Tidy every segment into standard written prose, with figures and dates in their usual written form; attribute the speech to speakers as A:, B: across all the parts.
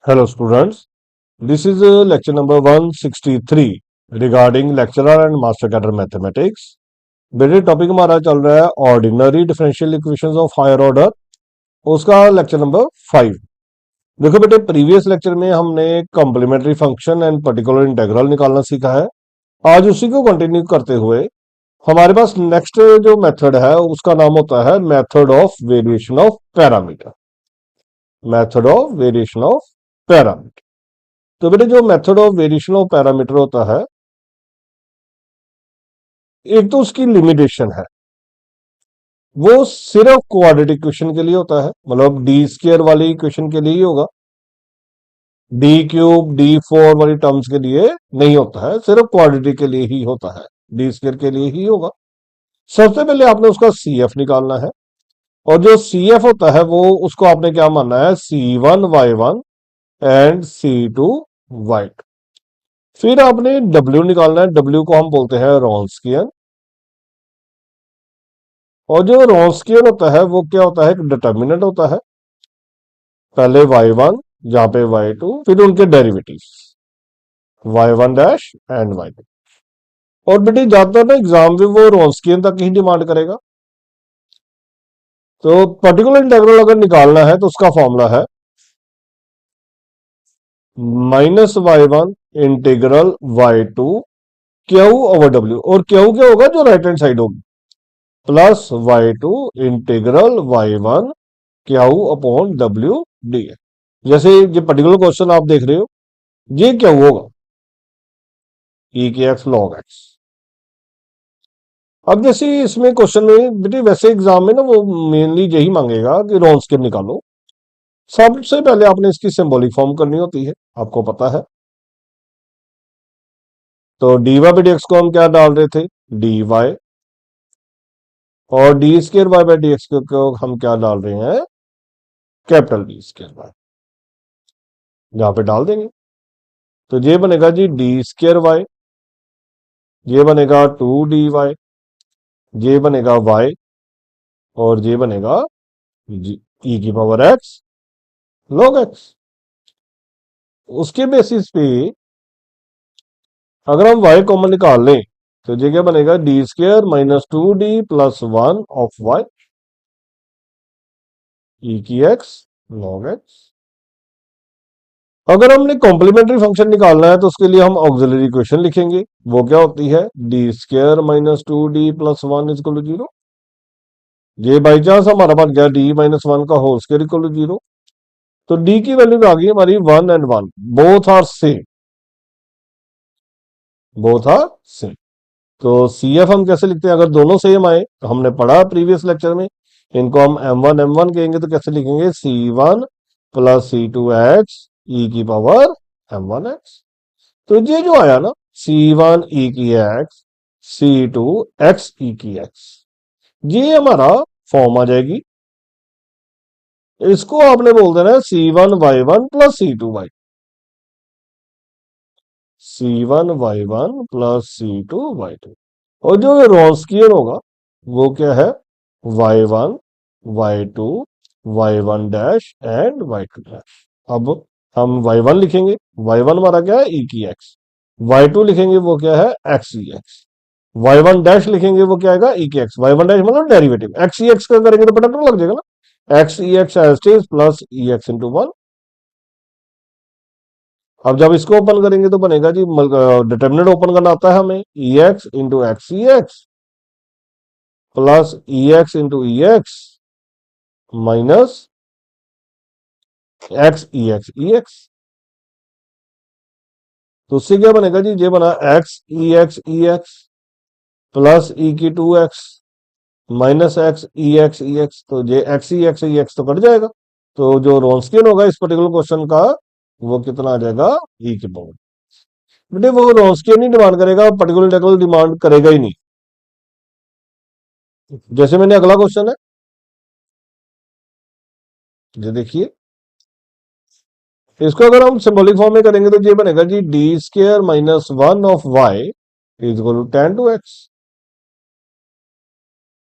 A: Hello students, this is lecture number 163 regarding lecturer and master cadre mathematics। बेटे topic हमारा चल रहा है ordinary differential equations of higher order, उसका lecture number 5। देखो बेटे, प्रीवियस लेक्चर में हमने complementary function and particular integral निकालना सीखा है। आज उसी को कंटिन्यू करते हुए हमारे पास नेक्स्ट जो मेथड है उसका नाम होता है method of variation of parameter. Method of variation of parameter. तो बेटे जो method of variation of parameter होता है, एक तो उसकी लिमिटेशन है, वो सिर्फ क्वाड्रेटिक इक्वेशन के लिए होता है, मतलब डी स्क्वायर वाली इक्वेशन के लिए ही होगा, डी क्यूब डी फोर वाली टर्म्स के लिए नहीं होता है, सिर्फ क्वाड्रेटिक के लिए ही होता है, डी स्क्वायर के लिए ही होगा। सबसे पहले आपने उसका सी एफ निकालना है, और जो सी एफ होता है वो उसको आपने क्या मानना है, C1 Y1 and C2 Y2। फिर आपने W निकालना है, W को हम बोलते हैं रॉन्स्कियन, और जो रॉन्स्कियन होता है वो क्या होता है, एक डिटर्मिनेंट होता है, पहले y1 जहां पे y2, फिर उनके derivatives y1 dash and y2। और बेटे ज्यादातर ना एग्जाम में वो रॉन्स्कियन तक ही डिमांड करेगा। तो पर्टिकुलर इंटीग्रल अगर निकालना है तो उसका फॉर्मूला है -y1 integral y2 Q over w, और क्यू क्या होगा, जो राइट हैंड साइड होगी, plus y2 integral y1 Q upon w D. जैसे ये पर्टिकुलर क्वेश्चन आप देख रहे हो, ये क्या होगा, ई के एक्स लॉग एक्स। अब जैसे इसमें क्वेश्चन में बेटे, वैसे एग्जाम में ना वो मेनली यही मांगेगा कि रॉन्स्कियन निकालो। सबसे पहले आपने इसकी सिंबॉलिक फॉर्म करनी होती है, आपको पता है। तो D Y by D X को हम क्या डाल रहे थे, डी वाई, और D square Y by D X को हम क्या डाल रहे हैं, कैपिटल डी स्क्र वाई, जहां पे डाल देंगे। तो ये बनेगा जी डी स्क्र वाई, ये बनेगा 2dy, ये बनेगा y, और ये बनेगा ई की पावर एक्स लॉग एक्स। उसके बेसिस पे अगर हम y कॉमन निकाल लें तो ये क्या बनेगा, D square minus 2d plus 1 of y ई की एक्स लॉग एक्स। अगर हमने कॉम्प्लीमेंट्री फंक्शन निकालना है तो उसके लिए हम ऑक्सिलरी इक्वेशन लिखेंगे, वो क्या होती है, D square minus 2d plus 1 equal to 0। ये बाई चांस हमारा बन गया डी माइनस 1 का होल स्क्वायर इक्वल टू 0। तो डी की वैल्यू आ गई हमारी 1 and 1, both are same, both are same. तो सी एफ हम कैसे लिखते हैं, अगर दोनों सेम आए, तो हमने पढ़ा प्रीवियस लेक्चर में, इनको हम m1 कहेंगे, तो कैसे लिखेंगे, C1 प्लस C2x ई की पावर m1x। तो ये जो आया ना, C1 ई की एक्स C2 x ई की एक्स, ये हमारा फॉर्म आ जाएगी। इसको आपने बोल देना है C1 Y1 plus C2 Y, C1 Y1 plus C2 Y2। और जो रॉन्स्कियन होगा वो क्या है, y1 y2 y1 dash and y2 dash. अब हम y1 लिखेंगे, y1 हमारा क्या है, ई की एक्स, y2 लिखेंगे वो क्या है, x E x, y1 dash लिखेंगे वो क्या आएगा, ई की एक्स, y1 डैश मतलब डेरिवेटिव, एक्स ई एक्स का करेंगे तो पता तो लग जाएगा ना, X E X as it is plus E X into 1। अब जब इसको ओपन करेंगे तो बनेगा जी, डिटर्मिनेंट ओपन करना आता है हमें, ई X into x E x plus E X into ई x minus X E x. तो उससे क्या बनेगा जी, ये बना एक्स ई एक्स प्लस ई की 2x minus X E x. तो ये एक्स ई एक्स तो कट जाएगा। तो जो रॉन्स्कियन होगा इस पर्टिकुलर क्वेश्चन का, वो कितना आ जाएगा, ई की पावर। बेटे वो रॉन्स्कियन नहीं डिमांड करेगा, पर्टिकुलर इंटीग्रल डिमांड करेगा ही नहीं। जैसे मैंने अगला क्वेश्चन है, ये देखिए, इसको अगर हम सिंबॉलिक फॉर्म में करेंगे तो ये बनेगा जी D square minus 1 of y is equal to tan 2x।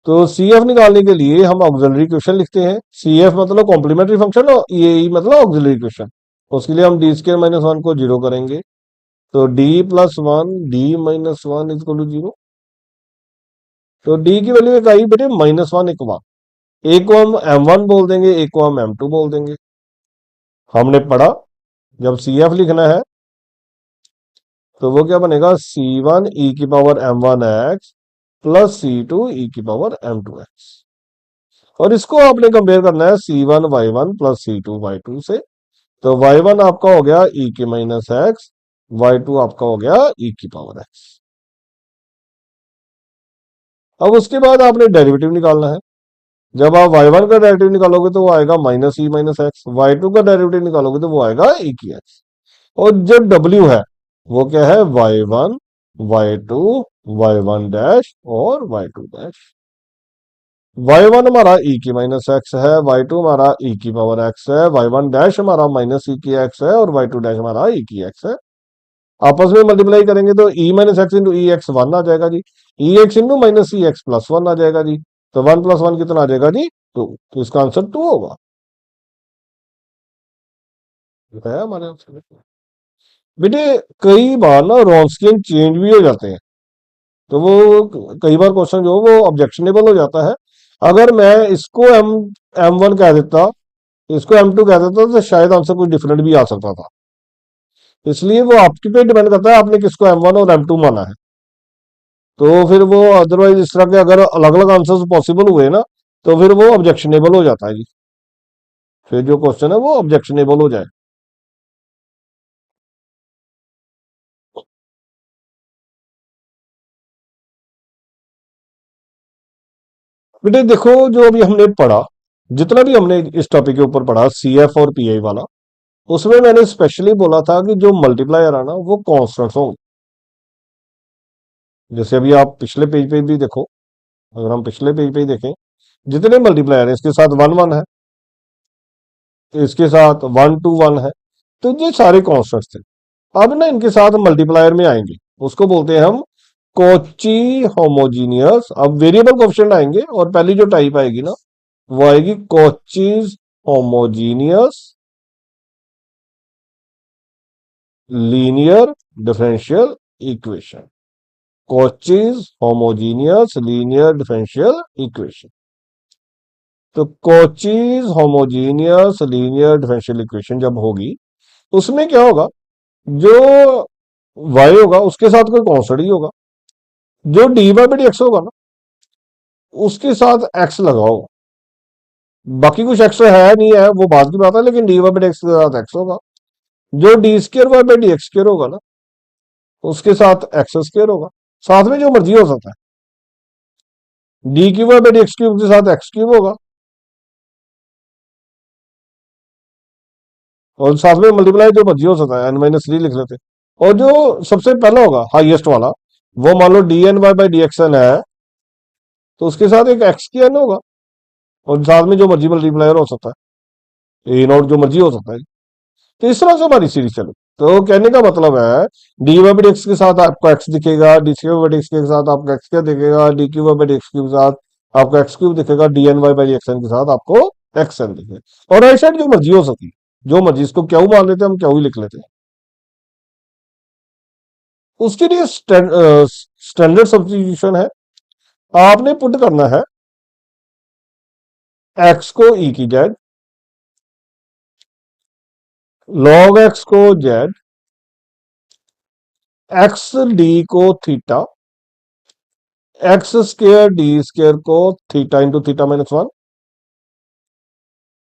A: तो सी एफ निकालने के लिए हम ऑक्सिलरी इक्वेशन लिखते हैं, सी एफ मतलब कॉम्प्लीमेंट्री फंक्शन और ई मतलब ऑक्सिलरी इक्वेशन। उसके लिए हम डी स्केयर माइनस वन को जीरो करेंगे, तो D plus one D minus one is equal to zero. तो डी की वैल्यू एक आई बेटे माइनस वन एक वन, एक को हम एम वन बोल देंगे, एक को हम एम टू बोल देंगे। हमने पढ़ा जब सी एफ लिखना है तो वो क्या बनेगा, सी वन ई की power M one X plus C two E की पावर एम टू एक्स। और इसको आपने कंपेयर करना है C one Y one plus C two Y two से। तो वाई वन आपका हो गया ई की माइनस एक्स, वाई टू आपका हो गया ई की पावर एक्स। अब उसके बाद आपने डेरिवेटिव निकालना है। जब आप y1 का डेरिवेटिव निकालोगे तो वो आएगा minus E minus x, y2 का डेरिवेटिव निकालोगे तो वो आएगा ई की एक्स। और जो w है वो क्या है, y1 y2 y1 डैश और y2 डैश। y1 हमारा ई की माइनस एक्स है, y2 हमारा ई की पावर एक्स है, y1 डैश हमारा माइनस ई की एक्स है और y2 डैश हमारा ई की एक्स है। आपस में मल्टीप्लाई करेंगे तो ई माइनस एक्स इंटू ई एक्स वन आ जाएगा जी, ई X into minus E x plus one आ जाएगा जी। तो वन प्लस वन कितना आ जाएगा जी, टू। तो इसका आंसर टू होगा। है हमारे आंसर बेटे। कई बार ना रॉन्स्कियन चेंज भी हो जाते हैं, तो वो कई बार क्वेश्चन जो वो ऑब्जेक्शनेबल हो जाता है। अगर मैं इसको एम एम वन कह देता, इसको एम टू कह देता तो शायद आंसर कुछ डिफरेंट भी आ सकता था। इसलिए वो आपके पे डिपेंड करता है आपने किसको एम वन और एम टू माना है। तो फिर वो अदरवाइज इस तरह के अगर अलग अलग आंसर्स पॉसिबल हुए ना तो फिर वो ऑब्जेक्शनेबल हो जाता है जी, फिर जो क्वेश्चन है वो ऑब्जेक्शनेबल हो जाए। बेटे देखो, जो अभी हमने पढ़ा, जितना भी हमने इस टॉपिक के ऊपर पढ़ा सी एफ और पी आई वाला, उसमें मैंने स्पेशली बोला था कि जो मल्टीप्लायर है ना वो कॉन्स्टेंट्स होंगे। जैसे अभी आप पिछले पेज पे भी देखो, अगर हम पिछले पेज पे ही देखें, जितने मल्टीप्लायर है इसके साथ वन वन है, इसके साथ वन टू वन है, तो ये सारे कॉन्स्टेंट्स थे। अब ना इनके साथ मल्टीप्लायर में आएंगे, उसको बोलते हैं हम कोची होमोजीनियस। अब वेरिएबल कोएफिशिएंट आएंगे और पहली जो टाइप आएगी ना वो आएगी Cauchy's homogeneous linear differential equation. Cauchy's homogeneous linear differential equation. तो Cauchy's homogeneous linear differential equation जब होगी, उसमें क्या होगा, जो y होगा उसके साथ कोई कांस्टेंट ही होगा। जो D Y by D X होगा ना उसके साथ x लगाओ, बाकी कुछ एक्स्ट्रा है नहीं है वो बात की बात है, लेकिन D Y by D X के साथ x होगा। जो D square Y by D X square होगा ना उसके साथ एक्स स्केयर होगा। साथ में जो मर्जी हो सकता है, D cube Y by D X cube के साथ एक्स क्यूब होगा और साथ में मल्टीप्लाई जो मर्जी हो सकता है, एन माइनस थ्री लिख लेते। और जो सबसे पहला होगा हाईएस्ट वाला, वो मान लो D N Y by D X N है, तो उसके साथ एक एक्स की एन होगा और साथ में जो मर्जी मल्टीप्लायर हो सकता है, ए नॉट जो मर्जी हो सकता है। तो इस तरह से हमारी सीरीज चले। तो कहने का मतलब है डी वाई बाई एक्स के साथ आपको एक्स दिखेगा, डी स्क्वायर बाई एक्स के साथ आपको एक्स क्या दिखेगा, D cube Y by X के साथ आपको एक्स क्यूब दिखेगा, D N Y by X N के साथ आपको एक्स एन दिखेगा। और राइट साइड जो मर्जी हो सकती है, जो मर्जी, इसको क्या मान लेते हैं हम, क्या ही लिख लेते हैं। उसके लिए स्टैंडर्ड सब्स्टिट्यूशन है। आपने पुट करना है एक्स को ई की जेड, लॉग एक्स को जेड, एक्स डी को theta, X square D square को theta into theta minus one,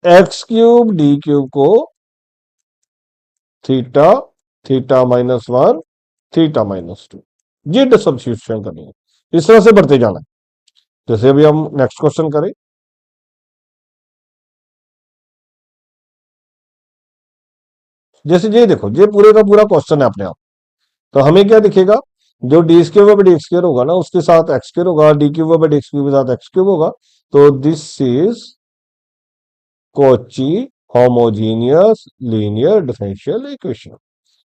A: X cube D cube को theta theta minus one theta minus two. ये सब्स्टिट्यूशन करनी है, इस तरह से बढ़ते जाना है। जैसे अभी हम नेक्स्ट क्वेश्चन करें, जैसे ये देखो, ये पूरे का पूरा क्वेश्चन है अपने आप। तो हमें क्या दिखेगा, जो D square by D X square होगा ना उसके साथ एक्स स्क्र होगा, D cube by D X cube के साथ एक्स क्यूब होगा। तो this is Cauchy homogeneous linear differential equation.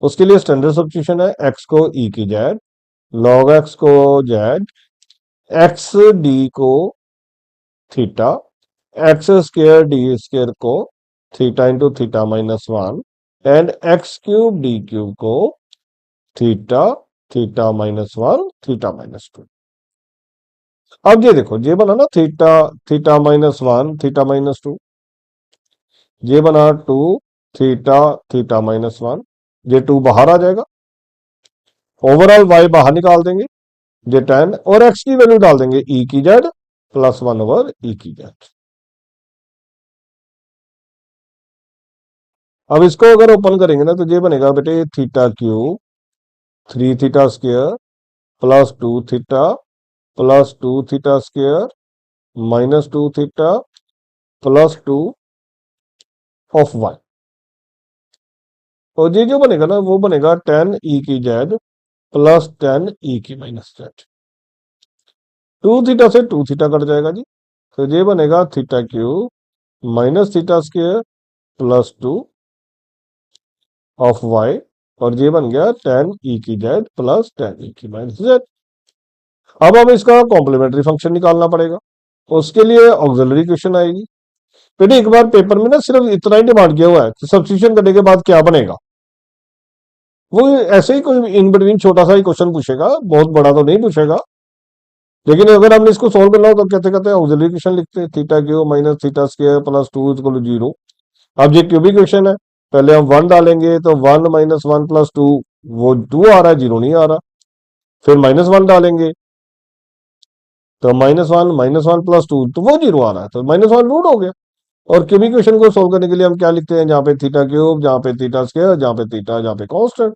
A: उसके लिए स्टैंडर्ड सब्स्टिट्यूशन है एक्स को ई की जेड, लॉग एक्स को जेड, एक्स डी को theta, X square D square को theta into theta minus one, and X cube D cube को theta, theta -1, theta -2। अब ये देखो, ये बना ना थीटा, थीटा -1, थीटा -2, ये बना 2 थीटा, थीटा -1, ये 2 बाहर आ जाएगा। ओवरऑल वाई बाहर निकाल देंगे, ये 10, और एक्स की वैल्यू डाल देंगे ई की जेड +1/e की जेड। अब इसको अगर ओपन करेंगे ना तो ये बनेगा बेटे theta cube 3 theta square +2 theta +2 theta square -2 theta +2 of Y. और ये जो बनेगा ना वो बनेगा 10e की जेड +10e की-जेड। 2 थीटा से 2 थीटा कट जाएगा जी, तो ये बनेगा theta cube -theta square +2 of Y, और ये बन गया 10e की जेड +10e की-जेड। अब हमें इसका कॉम्प्लीमेंट्री फंक्शन निकालना पड़ेगा, उसके लिए ऑक्सिलरी क्वेश्चन आएगी। बेटे एक बार पेपर में ना सिर्फ इतना ही डिमांड किया हुआ है कि सब्स्टिट्यूशन करने के बाद क्या बनेगा। वो ऐसे ही कोई इन बिटवीन छोटा सा ही क्वेश्चन पूछेगा, बहुत बड़ा तो नहीं पूछेगा। लेकिन अगर हमने इसको सोल्व करना हो तो कहते कहते हैं ऑक्सिलरी क्वेश्चन लिखते हैं, थीटा क्यूब -थीटा स्क्वायर +2 = 0। अब ये क्यूबिक क्वेश्चन है, पहले हम 1 डालेंगे तो 1 - 1 +2, वो 2 आ रहा है, 0 नहीं आ रहा। फिर -1 डालेंगे तो -1 -1 +2, तो वो 0 आ रहा है, तो -1 रूट हो गया। और क्यूबिक क्वेश्चन को सोल्व करने के लिए हम क्या लिखते हैं, जहां पे थीटा क्यूब, जहां पे थीटा स्क्वायर, जहां पे थीटा, जहां पे कांस्टेंट।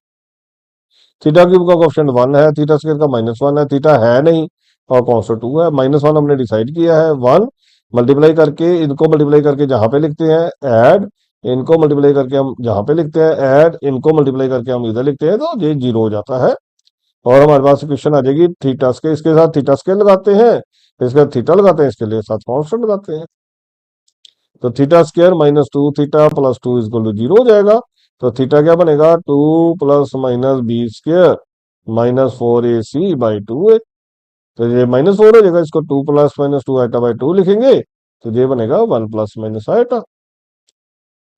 A: थीटा क्यूब का कोएफिशिएंट 1 है, थीटा स्क्वायर का -1 है, थीटा है नहीं, और कांस्टेंट 2 है। -1 हमने डिसाइड किया है, 1 मल्टीप्लाई करके, इनको मल्टीप्लाई करके जहां पे लिखते हैं ऐड, इनको मल्टीप्लाई करके हम जहां पे लिखते हैं ऐड, इनको मल्टीप्लाई करके हम इधर लिखते हैं, तो ये 0 हो जाता है। और हमारे पास इक्वेशन आ जाएगी थीटा स्क्वायर, इसके साथ थीटा स्क्वायर लगाते हैं, इसके साथ थीटा लगाते हैं, इसके लिए साथ कांस्टेंट लगाते हैं। तो थीटा स्क्वायर -2 थीटा +2 = 0 हो जाएगा। तो थीटा क्या बनेगा, 2 ± b² -4ac/2। तो ये -4 हो जाएगा, इसको 2 + -2i/2 लिखेंगे, तो ये बनेगा 1 ± i।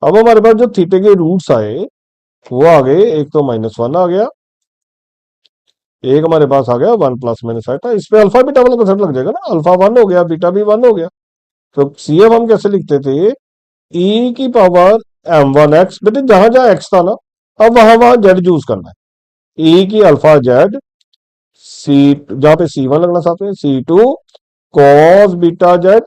A: अब हमारे पास जो थीटे के रूट्स आए वो आ गए, एक तो -1 आ गया, एक हमारे पास आ गया 1 ± i। इस पे अल्फा बीटा वाला कंसेप्ट लग जाएगा ना, अल्फा 1 हो गया, बीटा भी 1 हो गया। तो CF हम कैसे लिखते थे, e⁻m1x, बेटे जहां जहां x था ना, अब वहां वहां z यूज करना है। e की अल्फा जेड, सी जहां पे C1 लगना साथ में, C2 cos beta Z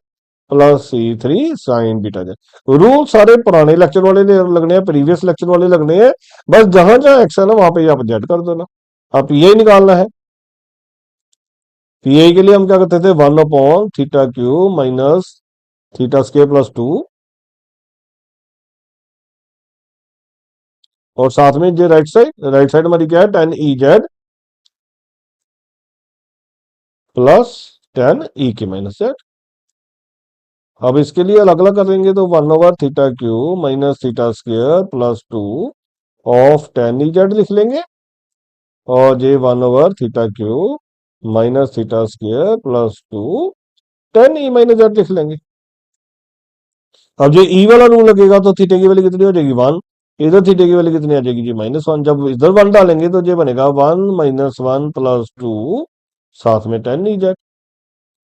A: +C3 sin beta Z. Rule सारे पुराने लेक्चर वाले लगने हैं, प्रीवियस लेक्चर वाले लगने हैं, बस जहां जहां एक्स है ना वहां पे आप जेड कर देना। अब पीआई निकालना है, पीआई के लिए हम क्या करते थे, 1/θ³ -θ² +2, और साथ में जो राइट साइड हमारी क्या है, 10e z +10e⁻z। अब इसके लिए अलग अलग करेंगे तो 1/θ³ -θ² +2 ऑफ 10e z लिख लेंगे, और ये 1/θ³ -θ² +2 10e−z लिख लेंगे। अब जो ई वाला रूल लगेगा तो थीटे की वैल्यू कितनी हो जाएगी, 1। इधर थीटे की वैल्यू कितनी आ जाएगी जी, -1। जब इधर 1 डालेंगे तो ये बनेगा 1 - 1 +2 साथ में 10e z।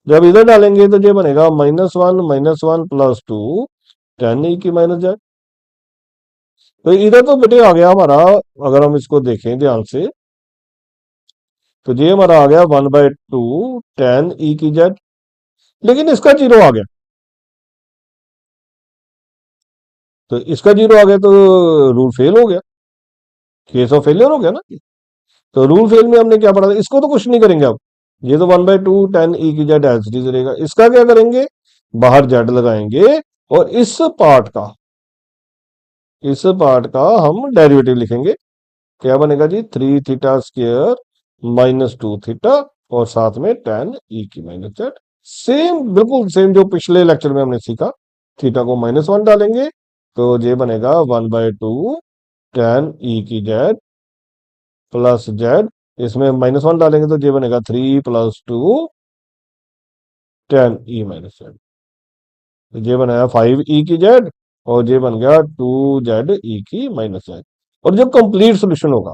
A: जब इधर डालेंगे तो ये बनेगा -1 -1 +2 10e⁻z। तो इधर तो बेटे आ गया हमारा, अगर हम इसको देखें ध्यान से, तो ये हमारा आ गया 1/2 10e⁻z, लेकिन इसका 0 आ गया। तो इसका 0 आ गया तो रूल फेल हो गया, केस ऑफ फेलियर हो गया ना। तो रूल फेल में हमने क्या पढ़ा था, इसको तो कुछ नहीं करेंगे अब, ये तो 1/2 10e⁻z एज इट इज रहेगा। इसका क्या करेंगे, बाहर जेड लगाएंगे, और इस पार्ट का हम डेरिवेटिव लिखेंगे। क्या बनेगा जी, 3θ² -2θ, और साथ में 10e⁻z। सेम, बिल्कुल सेम जो पिछले लेक्चर में हमने सीखा। थीटा को -1 डालेंगे तो ये बनेगा 1/2 10e⁻z +z, इसमें -1 डालेंगे तो ये बनेगा 3 + 2 10e−z। तो ये बनाया 5e⁻z, और ये बन गया 2 ZE⁻z। और जो कंप्लीट सोल्यूशन होगा,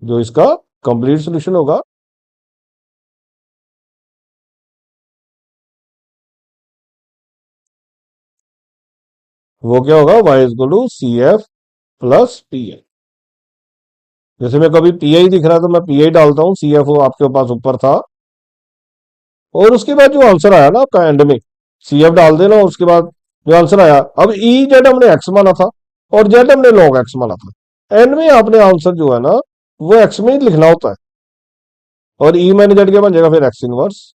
A: जो इसका कंप्लीट सोल्यूशन होगा, वो क्या होगा, y is to C F plus P I. जैसे मैं कभी पी आई दिख रहा है तो मैं पी आई डालता हूं, सी एफ आपके पास ऊपर था, और उसके बाद जो आंसर आया ना आपका एंड में, सी एफ डाल देना, और उसके बाद जो आंसर आया, अब ई जेड हमने एक्स माना था और जेड हमने लॉग एक्स माना था, एंड में आपने आंसर जो है ना वो एक्स में ही लिखना होता है, और ई माइनस जेड क्या बन जाएगा फिर एक्स इनवर्स,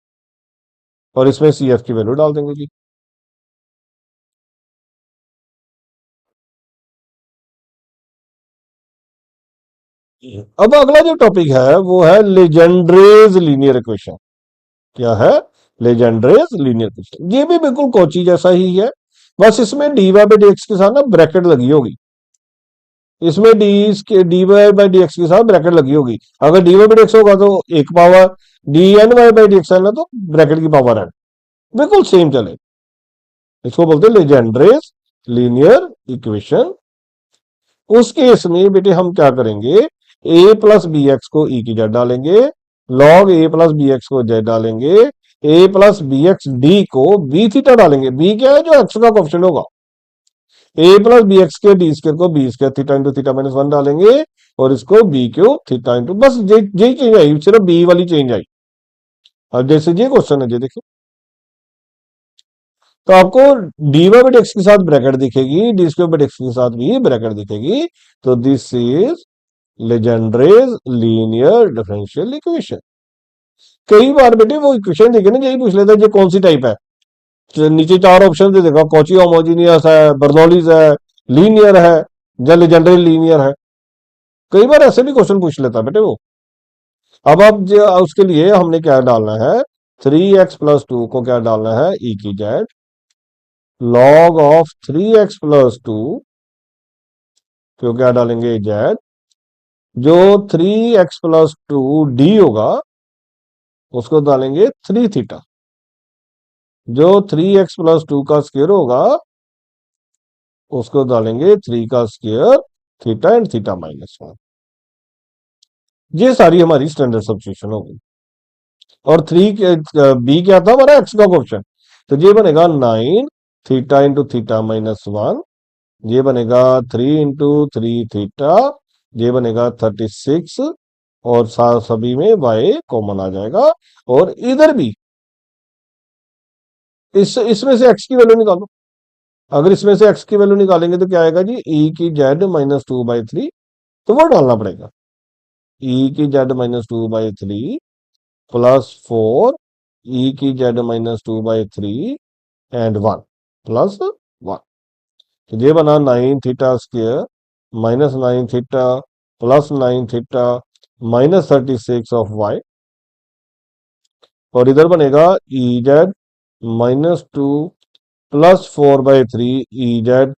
A: और इसमें सी एफ की वैल्यू डाल देंगे जी। अब अगला जो टॉपिक है वो है लेजेंड्रेज लीनियर इक्वेशन। क्या है? Legendre's linear equation. ये भी बिल्कुल कोची जैसा ही है, बस इसमें D Y by D X के साथ ना ब्रैकेट लगी होगी, इसमें D Y by D X के साथ ब्रैकेट लगी होगी। अगर D Y by D X होगा तो एक power, D N Y by D X है ना तो ब्रैकेट की पावर है, बिल्कुल सेम चले। इसको बोलते हैं लेजेंड्रेज लीनियर इक्वेशन। उस केस में बेटे हम क्या करेंगे, ए प्लस बी एक्स को ई की जेड डालेंगे, log A plus B X को जेड डालेंगे, A plus B X D को बी थीटा डालेंगे। बी क्या है? जो एक्स का ऑप्शन होगा। ए प्लस बी एक्स के डी स्केयर को B square theta into theta minus one डालेंगे, और इसको बी क्यू थीटा इंटू, बस यही चेंज आई, सिर्फ बी वाली चेंज आई। अब जैसे ये क्वेश्चन है, ये देखिए, तो आपको डी वाई बाई एक्स के साथ ब्रैकेट दिखेगी, डी स्क्वायर बाई एक्स के साथ भी ब्रैकेट दिखेगी। तो this is Legendre's linear differential equation. कई बार बेटे वो इक्वेशन देखे ना, यही पूछ लेता है ये कौन सी टाइप है, तो नीचे चार ऑप्शन दे देगा, कॉची होमोजीनियस है, बर्नौलीज है, लीनियर है, या लेजेंडरी लीनियर है। कई बार ऐसे भी क्वेश्चन पूछ लेता है बेटे वो। अब उसके लिए हमने क्या डालना है, 3x+2 को क्या डालना है, ई की जेड लॉग ऑफ 3x+2 को क्या डालेंगे, जेड, जो 3x+2 डी होगा उसको डालेंगे 3 थीटा, जो 3x+2 का स्क्वायर होगा उसको डालेंगे 3 का square theta and theta minus one. ये सारी हमारी स्टैंडर्ड सब्स्टिट्यूशन होगी। और बी क्या था हमारा, एक्स का क्वेश्चन, तो ये बनेगा 9 theta into theta minus one, ये बनेगा 3 इंटू 3 थीटा, ये बनेगा 36, और सभी में y कॉमन आ जाएगा। और इधर भी इसमें से x की वैल्यू निकालो। अगर इसमें से x की वैल्यू निकालेंगे तो क्या आएगा जी, e की जेड -2/3, तो वो डालना पड़ेगा, e की जेड -2/3 +4 e की जेड -2/3 एंड 1 +1। तो ये बना 9 theta square -9 theta +9 theta -36 of y, और इधर बनेगा ई जेड -2 +4/3 ई जेड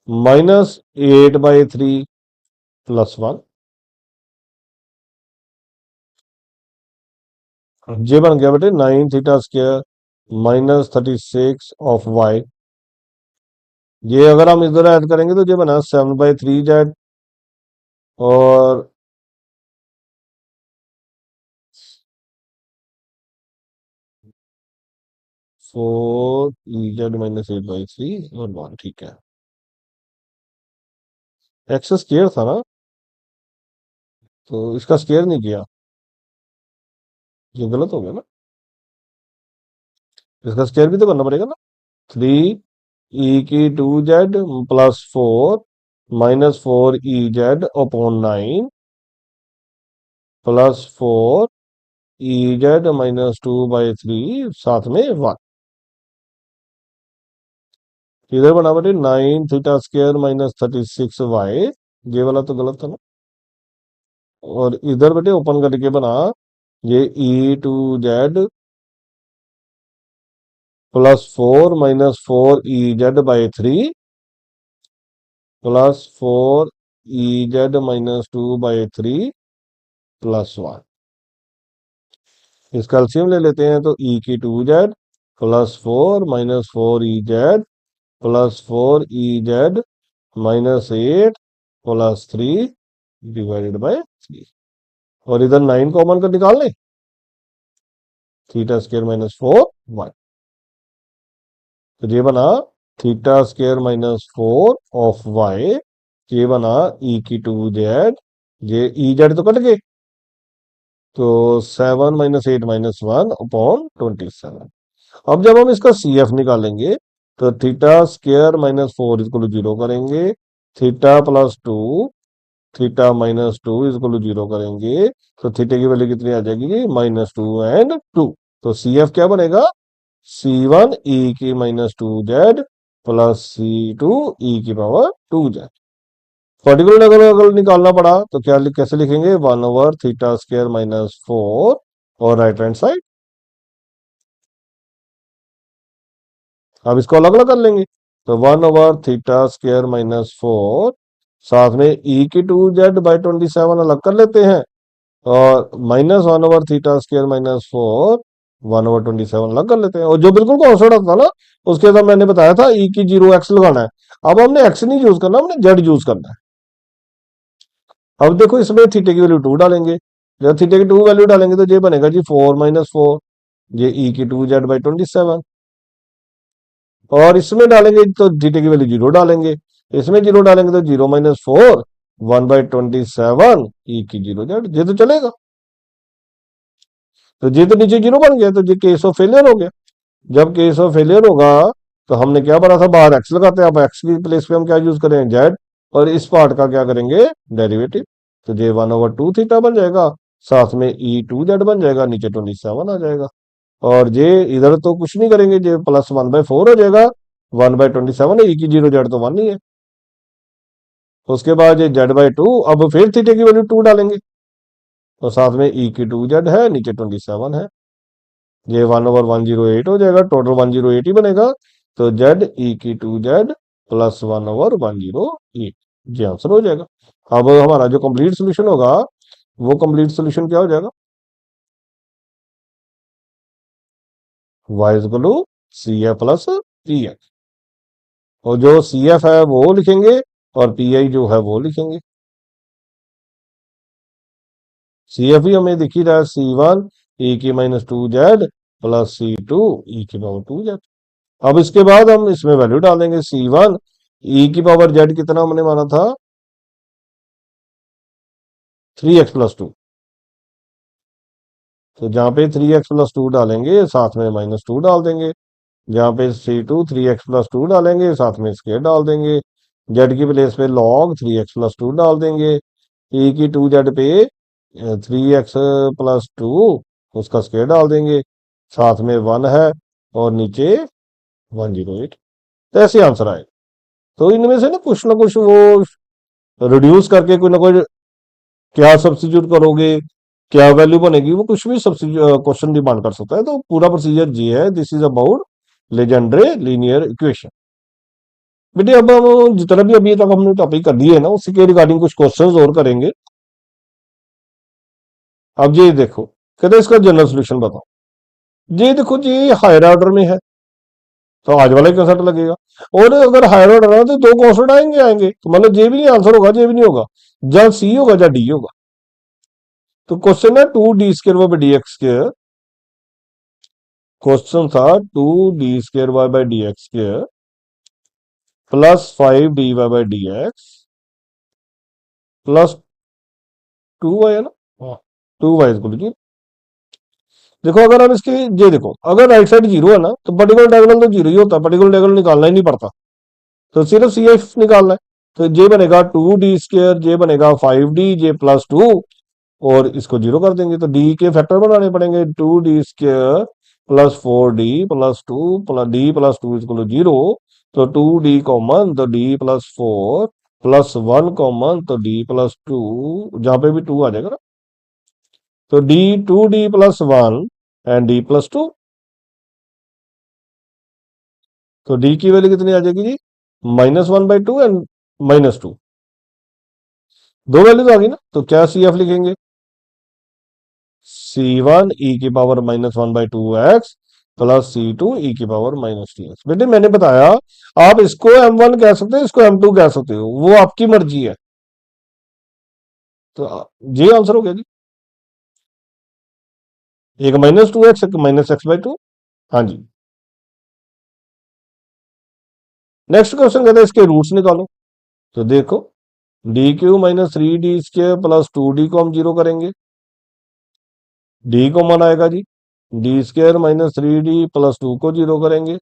A: -8/3 +1। ये बन गया बेटे 9 थीटा स्क्वायर -36 ऑफ y। ये अगर हम इधर ऐड करेंगे तो ये बना 7/3 जेड, और 4 ई जेड -8/3 और 1, ठीक है। एक्स स्क्वायर था ना, तो इसका स्क्वायर नहीं किया, ये गलत हो गया ना, इसका स्क्वायर भी तो करना पड़ेगा ना। 3 ई की 2 Z +4 -4 E Z upon 9 +4 E Z -2/3 साथ में 1। इधर बना बेटे 9 थीटा स्क्वायर -36 y, ये वाला तो गलत था ना। और इधर बेटे ओपन करके बना ये e2z +4 -4 ई जेड/3 +4 ई जेड -2/3 +1। इसका एलसीएम ले लेते हैं, तो e की 2z +4 -4 E Z +4 E Z -8 + 3 divided by 3, और इधर 9 कॉमन कर निकाल लें, θ² - 4y। तो ये बना θ² - 4 ऑफ y, ये बना e⁻²z, ये ez तो कट गए, तो 7 - 8 - 1/27। अब जब हम इसका CF निकालेंगे तो θ² - 4 = 0 करेंगे, θ+2 θ - 2 = 0 करेंगे, तो थीटा की वैल्यू कितनी आ जाएगी, -2 एंड 2। तो CF क्या बनेगा, C1 e⁻²z + C2 e⁻²z। Particular अगर निकालना पड़ा तो क्या कैसे लिखेंगे, 1/θ² - 4 और राइट हैंड साइड। अब इसको अलग अलग कर लेंगे, तो 1/θ² - 4, साथ में e⁻²z/27 अलग कर लेते हैं, और -1/θ² - 4 1/27 अलग कर लेते हैं, और जो बिल्कुल कॉन्स्टेंट होता ना उसके साथ मैंने बताया था e⁻x लगाना है। अब हमने x नहीं यूज करना, हमने z यूज करना है। अब देखो इसमें थीटा की वैल्यू 2 डालेंगे, जब थीटा की 2 वैल्यू डालेंगे तो ये बनेगा जी 4 - 4, ये e⁻²z/27, और इसमें डालेंगे तो थीटा की वैल्यू 0 डालेंगे, इसमें 0 डालेंगे तो 0 - 4 1/27 e⁻²z, ये तो चलेगा। तो ये तो नीचे 0 बन गया, तो ये केस ऑफ फेलियर हो गया। जब केस ऑफ फेलियर होगा तो हमने क्या पढ़ा था, बाहर एक्स लगाते हैं, अब एक्स की प्लेस पे हम क्या यूज करें, जेड, और इस पार्ट का क्या करेंगे, डेरिवेटिव। तो ये 1/2 बन जाएगा, साथ में e2z बन जाएगा, नीचे 27 आ जाएगा, और ये इधर तो कुछ नहीं करेंगे, ये +1/4 हो जाएगा, 1/27 है, e⁻0z तो 1 ही है। उसके बाद ये z/2, अब फिर थीटा की वैल्यू 2 डालेंगे, तो साथ में e⁻2z है, नीचे 27 है, ये 1/108 हो जाएगा, टोटल 108 ही बनेगा, तो z e⁻2z + 1/108, ये आंसर हो जाएगा। अब हमारा जो कंप्लीट सोल्यूशन होगा वो कंप्लीट सोल्यूशन क्या हो जाएगा, y = CF + PI, और जो CF है वो लिखेंगे और PI जो है वो लिखेंगे। CF ही हमें दिख ही रहा है, C1 e⁻²z + C2 e⁻²z। अब इसके बाद हम इसमें वैल्यू डालेंगे, C1 e⁻z कितना हमने माना था, 3x + 2, तो जहां पे 3x + 2 डालेंगे साथ में -2 डाल देंगे, जहां पे C2 3x + 2 डालेंगे साथ में स्क्वायर डाल देंगे, z की प्लेस पे log 3x + 2 डाल देंगे, e⁻2z पे 3x + 2 उसका स्क्वायर डाल देंगे, साथ में 1 है, और नीचे 108, तो ऐसे आंसर आए। तो इनमें से ना कुछ वो रिड्यूस करके कोई ना कोई क्या सब्सिट्यूट करोगे, क्या वैल्यू बनेगी, वो कुछ भी क्वेश्चन डिमांड कर सकता है। तो पूरा प्रोसीजर ये है, this is about legendary linear equation. बेटे अब हम जितना भी अभी तक हमने टॉपिक कर दिए है ना, उसी के रिगार्डिंग कुछ क्वेश्चंस और करेंगे। अब ये देखो, कहते इसका जनरल सोल्यूशन बताओ, ये देखो जी हायर ऑर्डर में है, तो आज वाला ही कंसेप्ट लगेगा, और अगर हायर ऑर्डर है तो दो कॉन्स्टेंट आएंगे तो मतलब ये भी नहीं आंसर होगा, ये भी नहीं होगा, जहां सी होगा जहां डी होगा। तो क्वेश्चन है 2d² क्वेश्चन था 2d² +5dy/dx +2y है ना, हाँ 2y = 0। देखो अगर हम इसकी ये देखो, अगर राइट साइड 0 है ना तो पर्टिकुलर डायगोनल तो 0 ही होता है, पर्टिकुलर डायगोनल निकालना ही नहीं पड़ता, तो सिर्फ CF निकालना है। तो ये बनेगा 2d², ये बनेगा 5d, ये +2, और इसको 0 कर देंगे, तो d के फैक्टर बनाने पड़ेंगे, 2d² + 4d + 2 d + 2 = 0, तो 2d कॉमन तो d + 4 +1 कॉमन तो d + 2, जहां पे भी 2 आ जाएगा ना, तो d 2d + 1 एंड d + 2, तो d की वैल्यू कितनी आ जाएगी जी, -1/2 एंड -2, दो वैल्यूज आ गई ना, तो क्या CF लिखेंगे, C1 e⁻−1/2x plus C two E की पावर माइनस टी एक्स। बेटे मैंने बताया आप इसको m1 कह सकते हो, इसको m2 कह सकते हो, वो आपकी मर्जी है। तो ये आंसर हो गया जी। एक माइनस टू एक्स, एक माइनस एक्स बाई टू। हाँ जी। नेक्स्ट क्वेश्चन कहते हैं इसके रूट्स निकालो। तो देखो D cube minus three D square plus two D को हम जीरो करेंगे, डी को मन आएगा जी, D square minus three D plus two को जीरो करेंगे,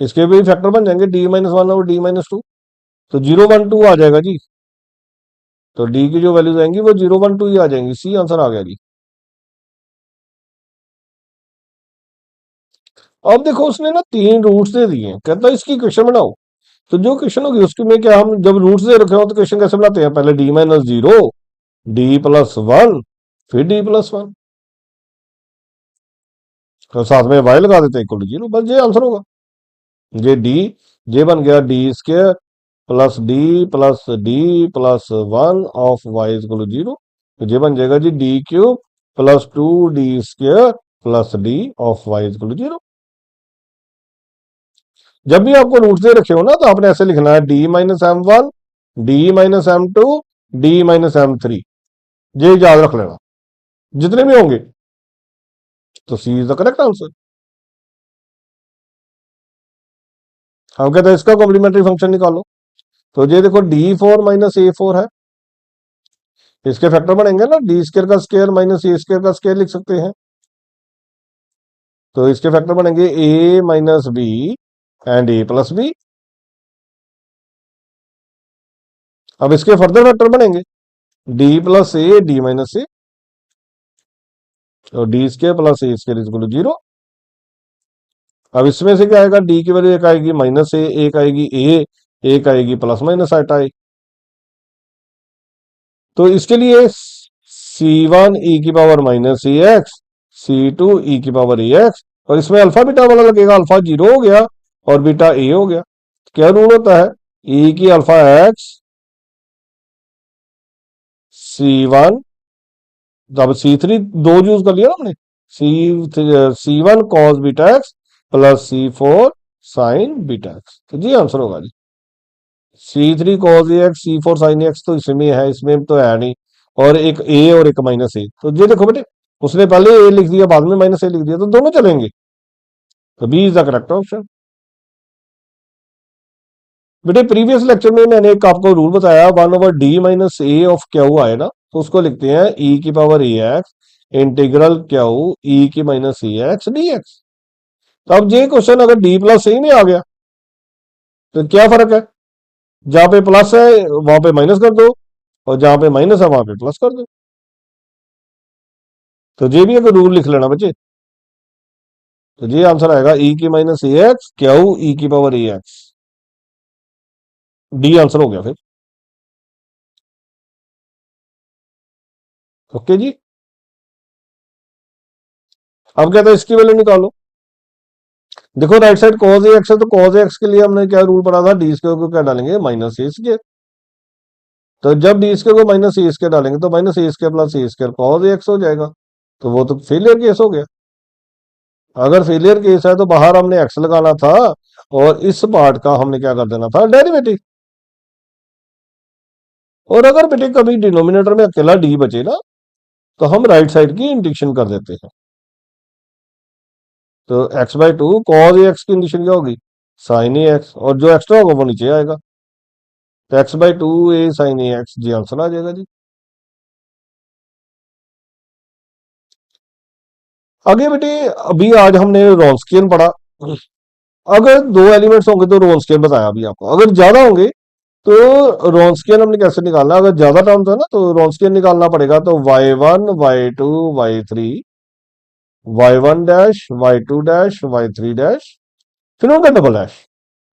A: इसके भी फैक्टर बन जाएंगे डी माइनस वन और डी माइनस टू, तो जीरो वन टू आ जाएगा जी। तो डी की जो वैल्यूज आएंगी वो जीरो वन टू ही आ जाएंगी, सी आंसर आ गया जी। अब देखो उसने ना तीन रूट्स दे दिए हैं, कहता है इसकी क्वेश्चन बनाओ। तो जो क्वेश्चन होगी उसके में क्या, हम जब रूट्स दे रखे हो तो क्वेश्चन कैसे बनाते हैं, पहले D minus zero, D plus one, फिर डी प्लस वन, तो साथ में वाई लगा देते हैं इक्वल टू जीरो, बस ये आंसर होगा। ये डी, ये बन गया D square plus D plus one of Y equal to zero, तो ये बन जाएगा जी D cube plus two D square plus D of Y equal to zero. जब भी आपको रूट्स दे रखे हो ना तो आपने ऐसे लिखना है D minus M one, D minus M two, D minus M three, ये याद रख लेना जितने भी होंगे। तो C is the correct answer. हम कहते हैं इसका कॉम्प्लीमेंट्री फंक्शन निकालो। तो ये देखो D four minus A four है, इसके फैक्टर बनेंगे ना, डी स्क्र का स्क्र माइनस ए स्क्र का स्क्र लिख सकते हैं। तो इसके फैक्टर बनेंगे A minus B and A plus B. अब इसके फर्दर फैक्टर बनेंगे D plus A D minus A, और D square plus A square equal to zero. अब इसमें से क्या आएगा, डी की वैल्यू एक आएगी माइनस ए, एक आएगी ए, एक आएगी प्लस माइनस आटा ए। तो इसके लिए सी वन ई की power minus E X, C two E की पावर ई एक्स, और इसमें अल्फा बीटा वाला लगेगा, अल्फा जीरो हो गया और बीटा ए हो गया। क्या रूल होता है, ई की अल्फा एक्स सी वन, जब सी थ्री दो यूज कर लिया ना हमने, C one cos beta X plus C four sine beta X, तो जी आंसर होगा जी। C three cos A X, C four sine X तो इसमें है, इसमें तो है नहीं, और एक ए और एक माइनस ए, तो ये देखो बेटे उसने पहले ए लिख दिया बाद में माइनस ए लिख दिया, तो दोनों चलेंगे, तो B is the correct option. बेटे प्रीवियस लेक्चर में मैंने एक आपको रूल बताया, one over D minus A of Q आए ना, तो उसको लिखते हैं ई की power A X integral Q E की minus E X D X. तो अब ये क्वेश्चन अगर डी प्लस ए में आ गया तो क्या फर्क है, जहां पे प्लस है वहां पे माइनस कर दो, और जहां पे माइनस है वहां पे प्लस कर दो। तो ये भी एक रूल लिख लेना बच्चे। तो ये आंसर आएगा ई की माइनस ए एक्स क्यू ई की power A x, D answer हो गया फिर। ओके जी। अब कहते हैं इसकी वैल्यू निकालो। देखो राइट साइड कॉज ए एक्स है, तो कॉज ए एक्स के लिए हमने क्या रूल पढ़ा था, डी स्क्वायर को क्या डालेंगे माइनस ए स्क्वायर। तो जब डी स्क्वायर को माइनस ए स्क्वायर डालेंगे तो माइनस ए स्क्वायर प्लस ए स्क्वायर कॉज ए एक्स हो जाएगा, तो वो तो फेलियर केस हो गया। अगर फेलियर केस है तो बाहर हमने एक्स लगाना था, और इस पार्ट का हमने क्या कर देना था डेरिवेटिव। और अगर बेटे कभी डिनोमिनेटर में अकेला डी बचे ना, तो हम राइट साइड की इंटीग्रेशन कर देते हैं। तो X by to cause A x की इंटीग्रेशन क्या होगी, साइन ए एक्स, और जो एक्स्ट्रा होगा वो नीचे आएगा, तो X by two A sine A X, जी आंसर आ जाएगा जी। आगे बेटे अभी आज हमने रोन्सकियन पढ़ा। अगर दो एलिमेंट्स होंगे तो रोन्सकियन बताया अभी आपको, अगर ज्यादा होंगे तो रोन्सकियन हमने कैसे निकालना, अगर ज्यादा टर्म्स है ना तो रोन्सकियन निकालना पड़ेगा। तो Y one Y two Y three, Y one dash Y two dash Y three dash, फिर उनका double dash,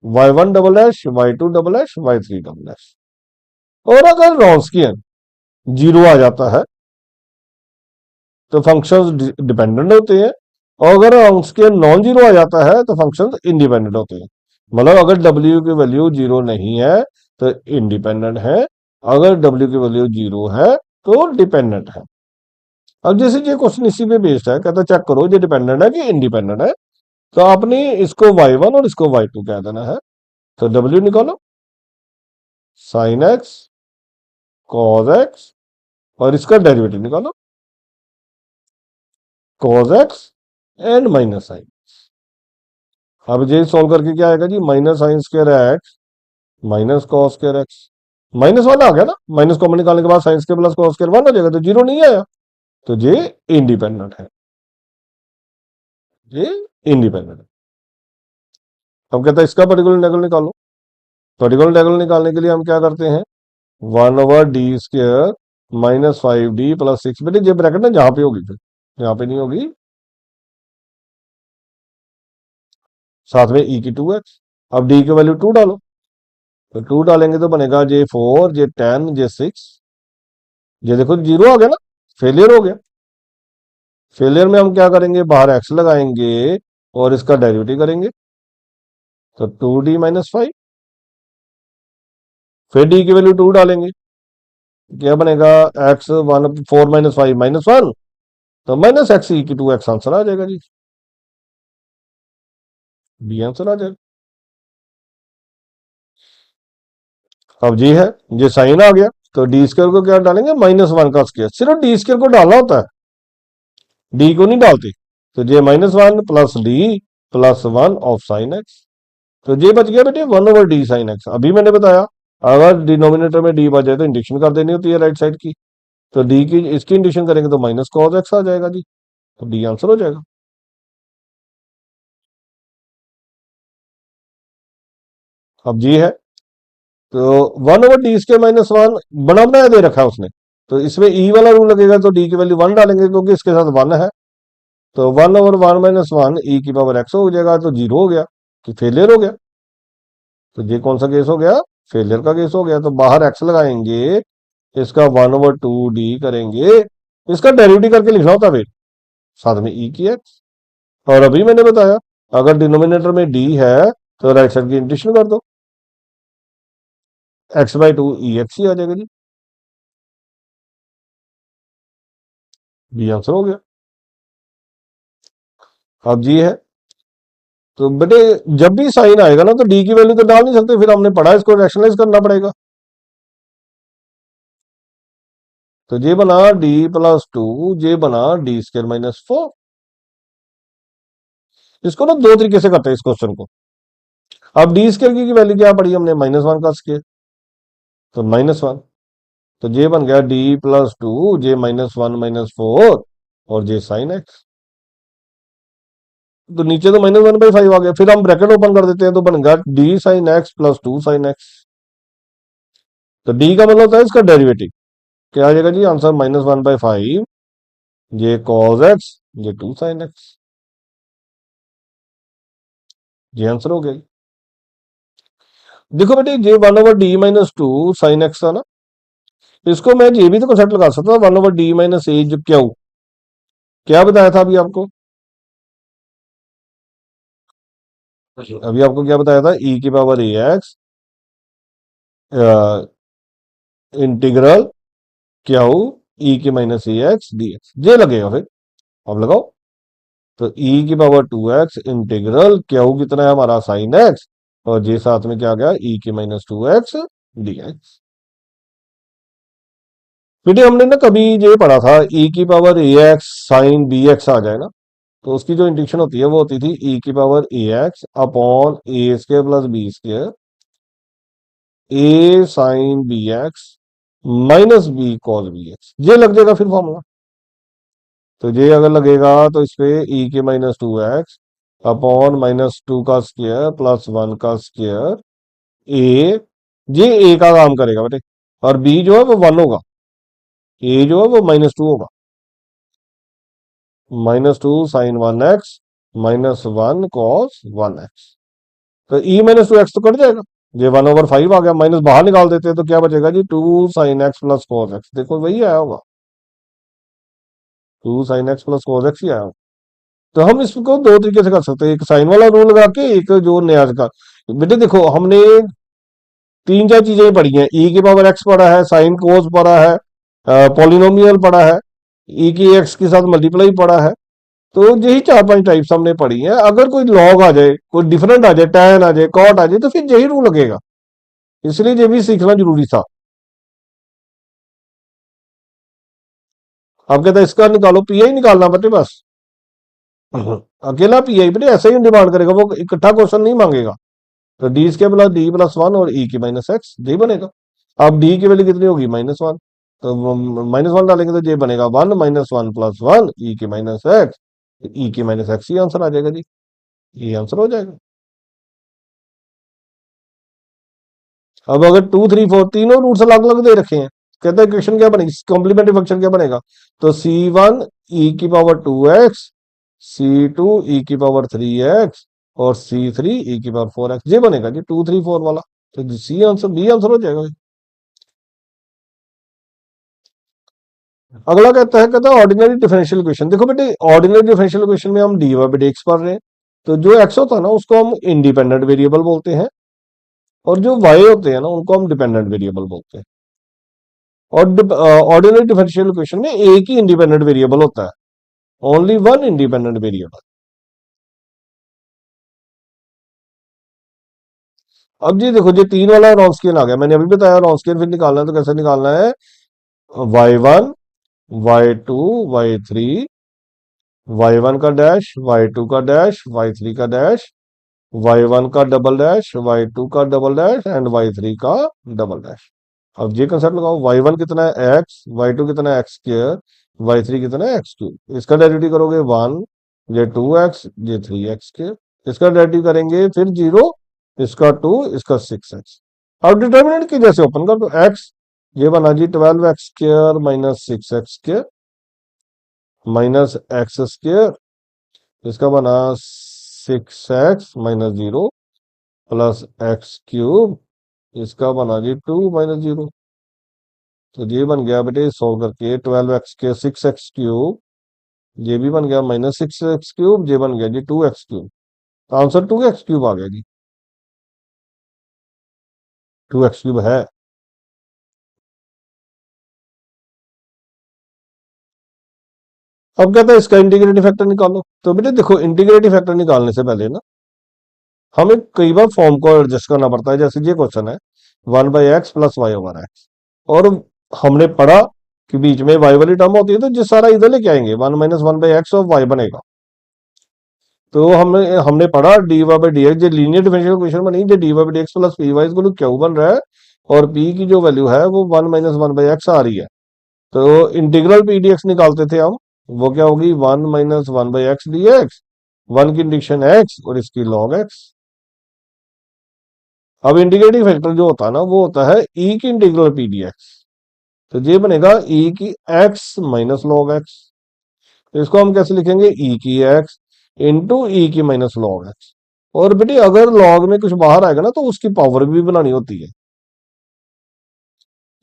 A: Y one double dash Y two double dash Y three double dash. और अगर रोन्सकियन जीरो आ जाता है तो फंक्शंस डिपेंडेंट होते हैं, और अगर रोन्सकियन नॉन जीरो आ जाता है तो फंक्शंस इंडिपेंडेंट होते हैं। मतलब अगर W की वैल्यू जीरो नहीं है तो इंडिपेंडेंट है, अगर W की वैल्यू जीरो है तो डिपेंडेंट है। अब जैसे ये क्वेश्चन इसी पे बेस्ड है, कहता चेक करो ये डिपेंडेंट है कि इंडिपेंडेंट है, तो आपने इसको y1 और इसको y2 कह देना है। तो w निकालो, साइन एक्स कॉज एक्स, और इसका डेरिवेटिव निकालो, cos X and minus sine. अब ये सॉल्व करके क्या आएगा जी, minus sine square X minus cos square X, minus वाला आ गया ना, माइनस कॉमन निकालने के बाद sine square plus cos square 1 हो जाएगा, तो जीरो नहीं आया, तो ये इंडिपेंडेंट है, ये इंडिपेंडेंट है। अब कहता है इसका पर्टिकुलर इंटीग्रल निकालो। पर्टिकुलर इंटीग्रल निकालने के लिए हम क्या करते हैं, 1/d² माइनस 5d प्लस 6, बेटे ये ब्रैकेट ना जहां पे होगी, फिर यहाँ पे नहीं होगी, साथ में e की 2x। अब d की वैल्यू 2 डालो, तो 2 डालेंगे तो बनेगा j4 j10 j6। ये देखो जीरो आ गया ना, फेलियर हो गया। फेलियर में हम क्या करेंगे, बाहर x लगाएंगे और इसका डेरिवेटिव करेंगे, तो 2d माइनस 5, फिर d की वैल्यू 2 डालेंगे, क्या बनेगा, x 1 4 माइनस 5 माइनस 1, तो माइनस एक्स ई की 2x आंसर आ जाएगा जी, बी आंसर आ जाएगा। अब जी है, ये साइन आ गया, तो डी स्क्वायर को क्या डालेंगे, -1 का स्क्वायर, सिर्फ डी स्क्वायर को डालना होता है, डी को नहीं डालते। तो ये -1 plus D plus 1 of sine X, तो ये बच गया बेटे 1/d साइन एक्स। अभी मैंने बताया अगर डिनोमिनेटर में डी बच जाए तो इंडिक्शन कर देनी होती है राइट साइड की, तो डी की इसकी इंडिक्शन करेंगे तो माइनस कॉस एक्स आ जाएगा जी, तो डी आंसर हो जाएगा। अब जी है, तो 1/d² -1 बना बनाया दे रखा है उसने, तो इसमें ई वाला रूल लगेगा, तो डी की वैल्यू 1 डालेंगे क्योंकि इसके साथ 1 है, तो 1/1 - 1 ई की पावर एक्स हो जाएगा, तो जीरो हो गया, कि फेलियर हो गया। तो ये कौन सा केस हो गया, फेलियर का केस हो गया। तो बाहर एक्स लगाएंगे, इसका 1/2d करेंगे, इसका डेरिवेटिव करके लिखना होता है फिर, साथ में ई की एक्स। और अभी मैंने बताया अगर डिनोमिनेटर में डी है तो राइट साइड की इंटीग्रेशन कर दो, x/2 ई एक्स ही आ जाएगा जी, बी आंसर हो गया। अब जी है, तो बेटे जब भी साइन आएगा ना तो डी की वैल्यू तो डाल नहीं सकते, फिर हमने पढ़ा इसको रैशनलाइज करना पड़ेगा। तो ये बना d+2, ये बना d²-4। इसको ना दो तरीके से करते हैं इस क्वेश्चन को। अब d² की वैल्यू क्या पड़ी हमने, -1 का स्क्वायर, तो -1, तो ये बन गया d+2 j -1 - 4 और जे साइन एक्स। तो नीचे तो -1/5 आ गया, फिर हम ब्रैकेट ओपन कर देते हैं तो बन गया d sin x + 2 sin x। तो d का मतलब होता है इसका डेरिवेटिव, क्या आ जाएगा जी आंसर, -1/5 ये cos x ये 2 sin x, ये आंसर हो गया। देखो बेटे ये 1/d - 2 sin x था ना, इसको मैं ये भी तो कॉन्सेप्ट लगा सकता था, 1/d - a जो क्या बताया था अभी आपको, अभी आपको क्या बताया था, e की power ax integral Q e की -ax dx, ये लगेगा फिर, अब लगाओ। तो e की पावर 2x इंटीग्रल क्यू कितना है हमारा साइन x, और जे साथ में क्या आ गया e की -2x dx। बेटे हमने ना कभी ये पढ़ा था e की पावर ax साइन bx आ जाए ना, तो उसकी जो इंटीग्रेशन होती है वो होती थी e की power ax upon a² + b² a sine bx -b cos bx, ये लग जाएगा फिर फॉर्मूला। तो ये अगर लगेगा तो इस पे e के -2x अपॉन -2 का स्क्वायर प्लस 1 का स्क्वायर ए, ये ए का काम करेगा बेटे, और बी जो है वो 1 होगा, ए जो है वो -2 होगा, -2 साइन 1x -1 cos 1x। तो e -2x तो कट जाएगा, ये 1/5 आ गया, माइनस बाहर निकाल देते हैं तो क्या बचेगा जी 2 sin x + cos x, देखो वही आया होगा, 2 sin x + cos x ही आया होगा। तो हम इसको दो तरीके से कर सकते हैं, एक साइन वाला रूल लगा के, एक जो नया का। बेटे देखो हमने तीन चार चीजें पढ़ी हैं, ई की पावर एक्स पढ़ा है, साइन कोस पढ़ा है, पॉलिनोमियल पढ़ा है, ई की एक्स के साथ मल्टीप्लाई पड़ा है। तो यही चार पांच टाइप्स हमने पढ़ी हैं। अगर कोई लॉग आ जाए, कोई डिफरेंट आ जाए, टैन आ जाए, कॉट आ जाए, तो फिर यही रूल लगेगा। इसलिए ये भी सीखना जरूरी था। अब कहते हैं इसका निकालो, पीआई निकालना बेटे बस। अकेला पीआई बेटे ऐसे ही डिमांड करेगा, वो इकट्ठा क्वेश्चन नहीं मांगेगा। तो D square plus D plus one और ई की माइनस एक्स, ये बनेगा। अब डी की वैल्यू कितनी होगी, -1। तो -1 डालेंगे तो ये बनेगा 1 - 1 + 1 ई की माइनस एक्स। ई की माइनस एक्स ही आंसर आ जाएगा जी। ये आंसर हो जाएगा। अब अगर 2 3 4 तीनों रूट्स अलग अलग दे रखे हैं, कहते हैं क्वेश्चन क्या बनेगी, कॉम्प्लीमेंट्री फंक्शन क्या बनेगा। तो C1 e⁻²x, C2 e⁻³ और C3 e⁻4x, ये बनेगा जी 2 3 4 वाला। तो सी आंसर, बी आंसर हो जाएगा। अगला कहता है ऑर्डिनरी डिफरेंशियल इक्वेशन। देखो बेटे, ऑर्डिनरी डिफरेंशियल इक्वेशन में हम D Y by D X पढ़ रहे हैं। तो जो एक्स होता है ना, उसको हम इंडिपेंडेंट वेरिएबल बोलते हैं, और जो वाई होते हैं ना, उनको हम डिपेंडेंट वेरिएबल बोलते हैं। और ऑर्डिनरी डिफरेंशियल इक्वेशन में एक ही इंडिपेंडेंट वेरिएबल होता है, ओनली वन इंडिपेंडेंट वेरिएबल। अब जी देखो, ये तीन वाला रॉन्स्कियन आ गया, मैंने अभी बताया रॉन्स्कियन फिर निकालना है। तो कैसे निकालना है, y1 y2 y3, y1 का डैश, y2 का डैश, y3 का डैश, y1 का डबल डैश, y2 का डबल डैश एंड y3 का डबल डैश। अब ये कंसेप्ट लगाओ, y1 कितना है x, y2 कितना है x², y3 कितना है x³। इसका डेरिवेटिव करोगे 1, ये 2x, ये 3x²। इसका डेरिवेटिव करेंगे फिर 0, इसका 2, इसका 6x। अब डिटर्मिनेंट की जैसे ओपन कर दो, x ये बना जी 12x² minus 6x² minus x², इसका बना 6x - 0 प्लस x³, इसका बना जी 2 - 0। तो ये बन गया बेटे सॉल्व करके 12x², 6x³, ये भी बन गया -6x³, ये बन गया जी 2x³। तो आंसर 2x³ आ गया जी, 2x³ है। अब कहता है इसका इंटीग्रेटिव फैक्टर निकालो। तो बेटे देखो, इंटीग्रेटिव फैक्टर निकालने से पहले ना, हमें कई बार फॉर्म को एडजस्ट करना पड़ता है। जैसे ये क्वेश्चन है 1/x + y/x, और हमने पढ़ा कि बीच में y वाली टर्म होती है, तो जिस सारा इधर लेके आएंगे 1 - 1/x ऑफ y बनेगा। तो हमने हमने पढ़ा D Y by D X, जो लीनियर डिफरेंशियल इक्वेशन बनी, जो D Y by D X plus P Y equal Q बन रहा है, और पी की जो वैल्यू है वो 1 - 1/x आ रही है। तो इंटीग्रल पी डी एक्स निकालते थे हम, वो क्या होगी 1 - 1/x डी एक्स, वन की इंटीग्रेशन एक्स और इसकी लॉग एक्स। अब इंटीग्रेटिंग फैक्टर जो होता है ना, वो होता है ई की इंटीग्रल पी डी एक्स। तो ये बनेगा ई की एक्स माइनस लॉग एक्स। तो इसको हम कैसे लिखेंगे, ई की एक्स इंटू ई की माइनस लॉग एक्स। और बेटे अगर लॉग में कुछ बाहर आएगा ना, तो उसकी पावर भी बनानी होती है,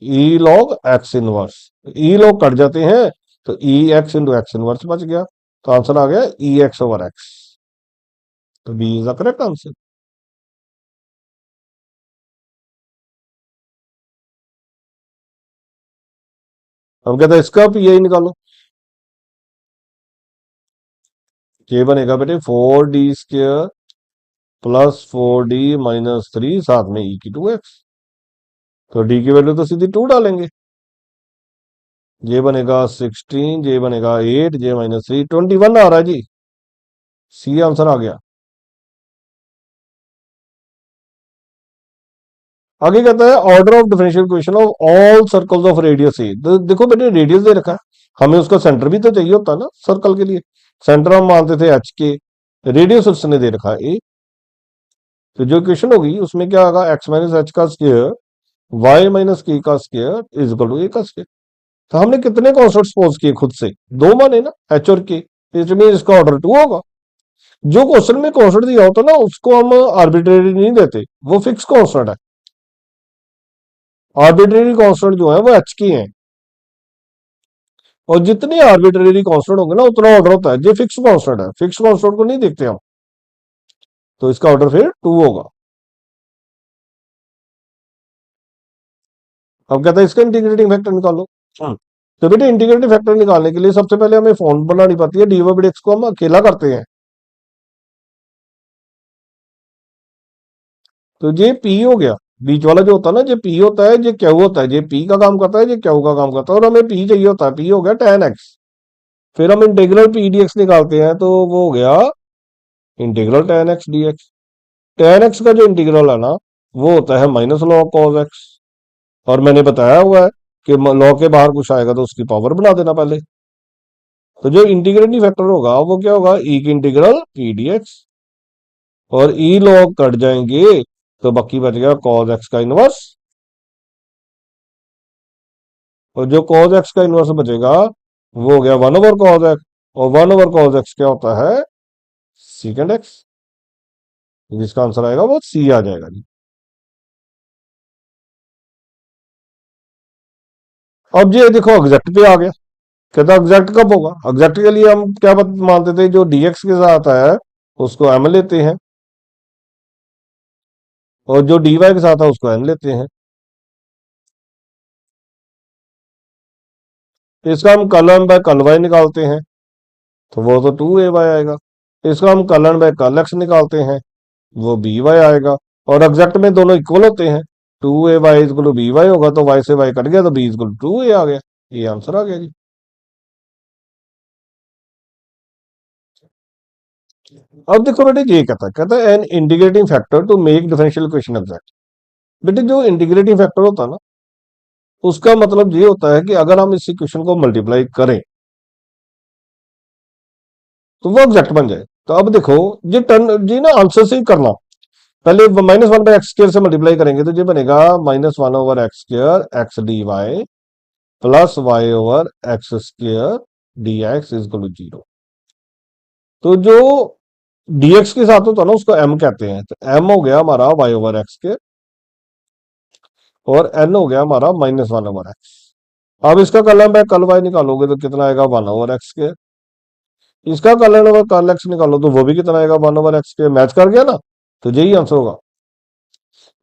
A: E log X inverse. E log cut जाते हैं, तो E X into X inverse बच गया। तो आंसर आ गया ई एक्स ओवर एक्स। तो B is the correct answer. हम कहते हैं इसका पीआई निकालो। ये बनेगा बेटे 4d² प्लस 4d - 3 साथ में ई की 2x। तो डी की वैल्यू तो सीधी 2 डालेंगे, ये बनेगा 16, ये बनेगा 8, ये -3, 21 आ रहा है जी। सी आंसर आ गया। आगे कहता है order of differential equation of all circles of radius A. देखो बेटे, रेडियस दे रखा है, हमें उसका सेंटर भी तो चाहिए होता है ना सर्कल के लिए। सेंटर हम मानते थे एच के, रेडियस उसने दे रखा है ए। तो जो इक्वेशन होगी उसमें क्या होगा, x - h का स्क्वायर, y - k का स्क्वायर इज इक्वल टू ए का स्क्वायर। तो हमने कितने कॉन्स्टेंट सपोज किए खुद से, दो माने ना, एच और के। इसमें इसका ऑर्डर 2 होगा। जो क्वेश्चन में कॉन्स्टेंट दिया होता है ना, उसको हम आर्बिट्रेरी नहीं देते, वो फिक्स कॉन्स्टेंट है। आर्बिट्रेरी कांस्टेंट जो है वो एच की है, और जितने आर्बिट्रेरी कांस्टेंट होंगे ना, उतना ऑर्डर होता है। ये फिक्स कांस्टेंट है, फिक्स कांस्टेंट को नहीं देखते हम। तो इसका ऑर्डर फिर 2 होगा। अब कहता है इसका इंटीग्रेटिंग फैक्टर निकालो। तो बेटे इंटीग्रेटिंग फैक्टर निकालने के लिए सबसे पहले हमें फॉर्म बनानी पड़ती है, डी वाई बाई एक्स को हम अकेला करते हैं। तो ये पी हो गया, बीच वाला जो होता है ना, ये पी होता है, ये क्यू होता है, ये पी का काम करता है, ये क्यू का काम करता है, और हमें पी चाहिए होता है, पी हो गया tan एक्स। फिर हम इंटीग्रल पी डी एक्स निकालते हैं, तो वो हो गया integral tan x D x. tan x का जो इंटीग्रल है ना, वो होता है माइनस log cos एक्स। और मैंने बताया हुआ है कि log के बाहर कुछ आएगा तो उसकी पावर बना देना पहले। तो जो इंटीग्रेटिंग फैक्टर होगा वो क्या होगा, ई की इंटीग्रल पी डी एक्स, और ई log कट जाएंगे तो बाकी बच गया cos एक्स का इनवर्स। और जो cos एक्स का इनवर्स बचेगा वो हो गया 1/cos एक्स, और 1/cos एक्स क्या होता है, सीकेंड एक्स। जिसका आंसर आएगा वो सी आ जाएगा जी। अब ये देखो एग्जैक्ट पे आ गया। कहता एग्जैक्ट कब होगा, एग्जैक्ट के लिए हम क्या मानते थे, जो डीएक्स के साथ है उसको एम लेते हैं, और जो डीवाई के साथ है उसको एन लेते हैं। इसका हम कल एम बाय कल वाई निकालते हैं, तो वो तो 2ay आएगा। इसका हम कल एन बाय कल एक्स निकालते हैं, वो बी वाई आएगा। और एग्जैक्ट में दोनों इक्वल होते हैं, 2ay equal to be Y होगा, तो वाई से वाई कट गया तो बी इक्वल टू 2a आ गया। ये आंसर आ गया जी। अब देखो बेटे ये कहता है an integrating factor to make differential equation exact. बेटे जो इंटीग्रेटिंग फैक्टर होता है ना, उसका मतलब ये होता है कि अगर हम इस इक्वेशन को मल्टीप्लाई करें तो वो एग्जैक्ट बन जाए। तो अब देखो ये टर्न जी ना आंसर से ही करना, पहले -1/x² से मल्टीप्लाई करेंगे तो ये बनेगा -1/x² X D Y plus y/x² dx is equal to 0। तो जो dx के साथ होता है ना उसको m कहते हैं, तो m हो गया हमारा y/x², और n हो गया हमारा -1/x। अब इसका कल y निकालोगे तो कितना आएगा, 1/x²। इसका कल x निकालो तो वो भी कितना आएगा, 1/x²। मैच कर गया ना, तो यही आंसर होगा।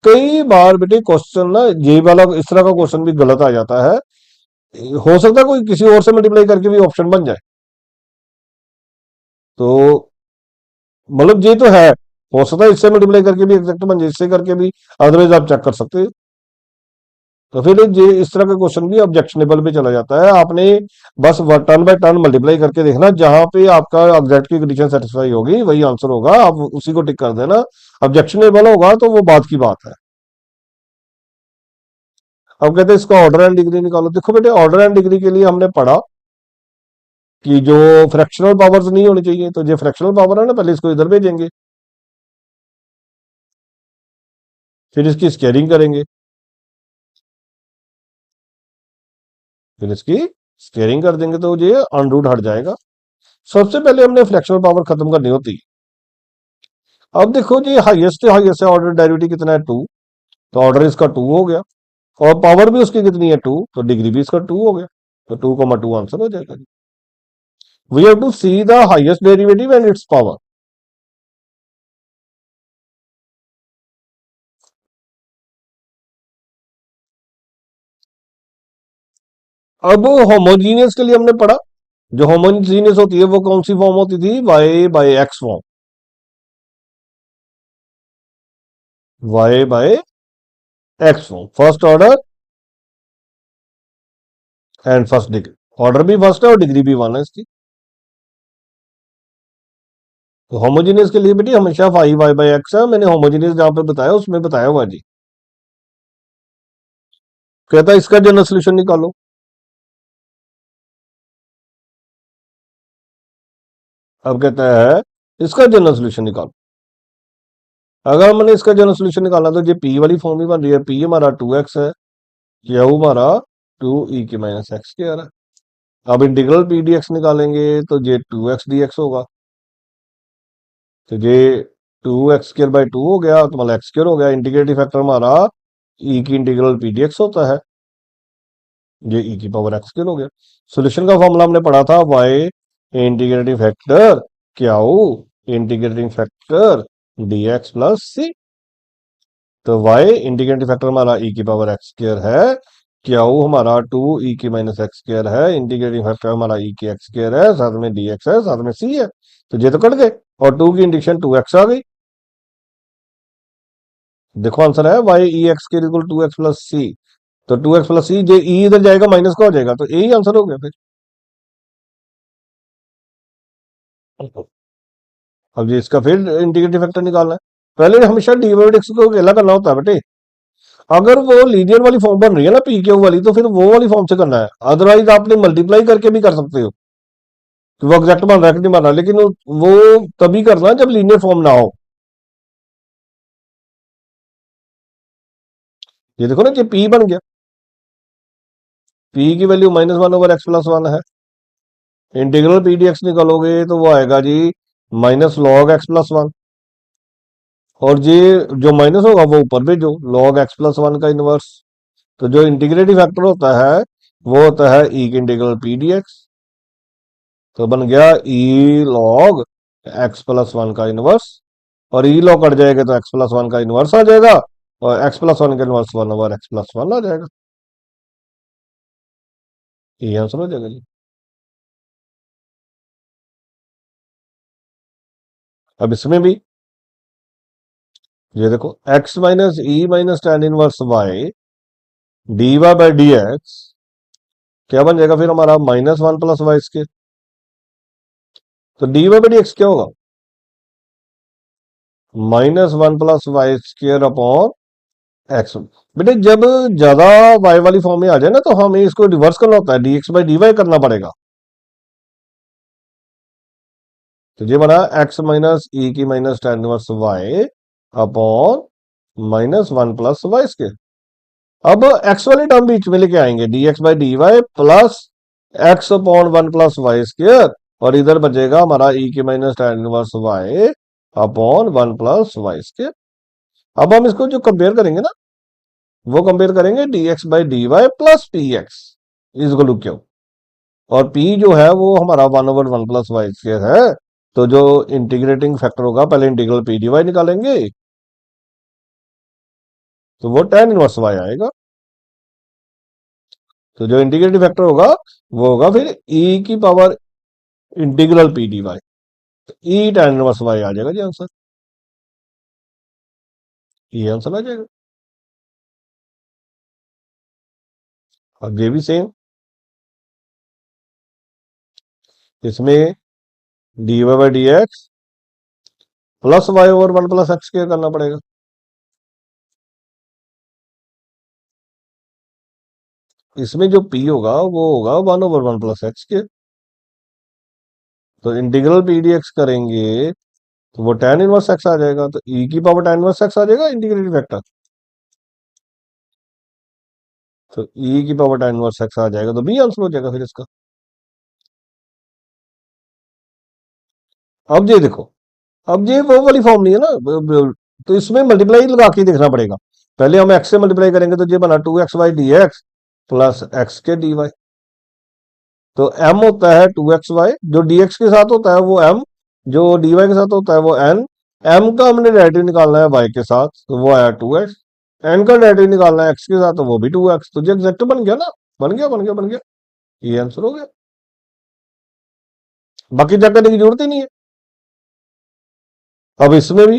A: कई बार बेटे क्वेश्चन ना ये वाला इस तरह का क्वेश्चन भी गलत आ जाता है, हो सकता है कोई किसी और से मल्टीप्लाई करके भी ऑप्शन बन जाए। तो मतलब ये तो है, हो सकता है इससे मल्टीप्लाई करके भी एग्जैक्ट बन जाए, इससे करके भी, अदरवाइज आप चेक कर सकते हैं। तो फिर ये इस तरह का क्वेश्चन भी ऑब्जेक्शनेबल पे चला जाता है। आपने बस टर्न बाय टर्न मल्टीप्लाई करके देखना, जहां पे आपका एग्जैक्ट की कंडीशन सेटिस्फाई होगी वही आंसर होगा, आप उसी को टिक कर देना। ऑब्जेक्शनेबल होगा तो वो बात की बात है। अब कहते हैं इसका ऑर्डर एंड डिग्री निकालो। देखो बेटे ऑर्डर एंड डिग्री के लिए हमने पढ़ा कि जो फ्रैक्शनल पावर्स नहीं होनी चाहिए, तो जो फ्रैक्शनल पावर है ना पहले इसको इधर भेजेंगे, फिर इसकी स्केयरिंग करेंगे, फिर इसकी स्केयरिंग कर देंगे तो ये अनरूट हट जाएगा। सबसे पहले हमने फ्रैक्शनल पावर खत्म करनी होती है। अब देखो जी हाईएस्ट हाईएस्ट ऑर्डर डेरिवेटिव कितना है, 2, तो ऑर्डर इसका 2 हो गया, और पावर भी उसकी कितनी है, 2, तो डिग्री भी इसका 2 हो गया, तो 2,2 आंसर हो जाएगा जी। We have to see the highest derivative and its power. अब होमोजीनियस के लिए हमने पढ़ा, जो होमोजीनियस होती है वो कौन सी फॉर्म होती थी, y/x form, y/x form, first order and first degree. Order भी फर्स्ट है और डिग्री भी 1 है इसकी। तो होमोजीनियस के लिए बेटी हमेशा y/x है, मैंने होमोजीनियस जहां पे बताया उसमें बताया हुआ जी। कहता है इसका जनरल सोल्यूशन निकालो। अब कहता है इसका जनरल सोल्यूशन निकालो। अगर हमने इसका जनरल सोल्यूशन निकालना तो ये पी वाली फॉर्म ही बन रही है, पी हमारा 2x है, क्यू हमारा 2e⁻x² है। अब इंटीग्रल पी डी एक्स निकालेंगे तो ये 2x dx होगा, तो ये 2x² बाई 2 हो गया, तो मतलब x² हो गया। इंटीग्रेटिव फैक्टर हमारा ई की इंटीग्रल पी डी एक्स होता है, ये ई की पावर x² हो गया। सोल्यूशन का फॉर्मूला हमने पढ़ा था, y integrating factor Q integrating factor dx plus C. तो y इंटीग्रेटिंग फैक्टर हमारा ई की पावर x² है, क्यू हमारा 2e की-x² है, इंटीग्रेटिंग फैक्टर हमारा e की x² है, साथ में dx है, साथ में c है, तो ये तो कट गए और 2 की इंटीग्रेशन 2x आ गई। देखो आंसर है y e x के इक्वल 2x प्लस सी, तो 2x प्लस सी, जे ई इधर जाएगा माइनस का हो जाएगा, तो यही आंसर हो गया फिर। अब ये इसका फिर इंटीग्रेटिव फैक्टर निकालना है। पहले हमेशा डिवाइडेड को अकेला करना होता है बेटे। अगर वो लीनियर वाली फॉर्म बन रही है ना पी क्यू वाली, तो फिर वो वाली फॉर्म से करना है, अदरवाइज आपने मल्टीप्लाई करके भी कर सकते हो कि वो एग्जैक्ट बन रहा है कि नहीं बन रहा, लेकिन वो तभी करना है जब लीनियर फॉर्म ना हो। ये देखो ना, कि पी बन गया, पी की वैल्यू -1/x+1 है। इंटीग्रल पी डी एक्स निकालोगे तो वो आएगा जी -log x+1, और ये जो माइनस होगा वो ऊपर भेजो, log x+1 का इनवर्स। तो जो इंटीग्रेटिव फैक्टर होता है वो होता है ई की इंटीग्रल पी डी एक्स, तो बन गया ई लॉग x+1 का इनवर्स, और ई लॉग कट जाएगा तो x+1 का इनवर्स आ जाएगा, और x+1 का इनवर्स 1/x+1 आ जाएगा। ये आंसर हो जाएगा जी। अब इसमें भी ये देखो, x minus E minus ten inverse Y D Y by D X क्या बन जाएगा फिर हमारा -1 + y²। तो D Y by D X क्या होगा, -1 + y² अपॉन एक्स। बेटे जब ज्यादा y वाली फॉर्म में आ जाए ना, तो हमें इसको रिवर्स करना होता है, dx/dy करना पड़ेगा। तो ये बना x-e⁻tan−1y अपॉन -1 + y²। अब x वाली टर्म बीच में लेके आएंगे, dx/dy plus x upon 1 + y², और इधर बचेगा हमारा e⁻tan−1y अपॉन 1 + y²। अब हम इसको जो कंपेयर करेंगे ना, वो कंपेयर करेंगे dx/dy plus px is equal to Q, और p जो है वो हमारा 1/1 + y² है। तो जो इंटीग्रेटिंग फैक्टर होगा, पहले इंटीग्रल पी डी वाई निकालेंगे, तो वो tan इनवर्स y आएगा। तो जो इंटीग्रेटिव फैक्टर होगा वो होगा फिर e की power integral P D Y, E tan inverse y आ जाएगा जी आंसर। ये आंसर आ जाएगा। अब ये भी सेम, इसमें dy/dx प्लस y/1 + x² करना पड़ेगा। इसमें जो p होगा वो होगा 1/1 + x²। तो इंटीग्रल पी डी एक्स करेंगे तो वो tan इनवर्स x आ जाएगा, तो e की पावर tan इनवर्स x आ जाएगा इंटीग्रेटिव फैक्टर। तो e की पावर tan इनवर्स x आ जाएगा, तो बी आंसर हो जाएगा फिर इसका। अब ये देखो, अब ये वो वाली फॉर्म नहीं है ना, तो इसमें मल्टीप्लाई लगा के देखना पड़ेगा। पहले हम x से मल्टीप्लाई करेंगे तो ये बना 2x/dx प्लस x के dy। तो m होता है 2xy, जो dx के साथ होता है वो m, जो dy के साथ होता है वो n। m का हमने डेरिवेटिव निकालना है y के साथ, तो वो आया 2x। n का डेरिवेटिव निकालना है x के साथ, तो वो भी 2x। तो ये एग्जैक्ट बन गया ना, बन गया बन गया बन गया, ये आंसर हो गया। बाकी चेक करने की जरूरत ही नहीं है। अब इसमें भी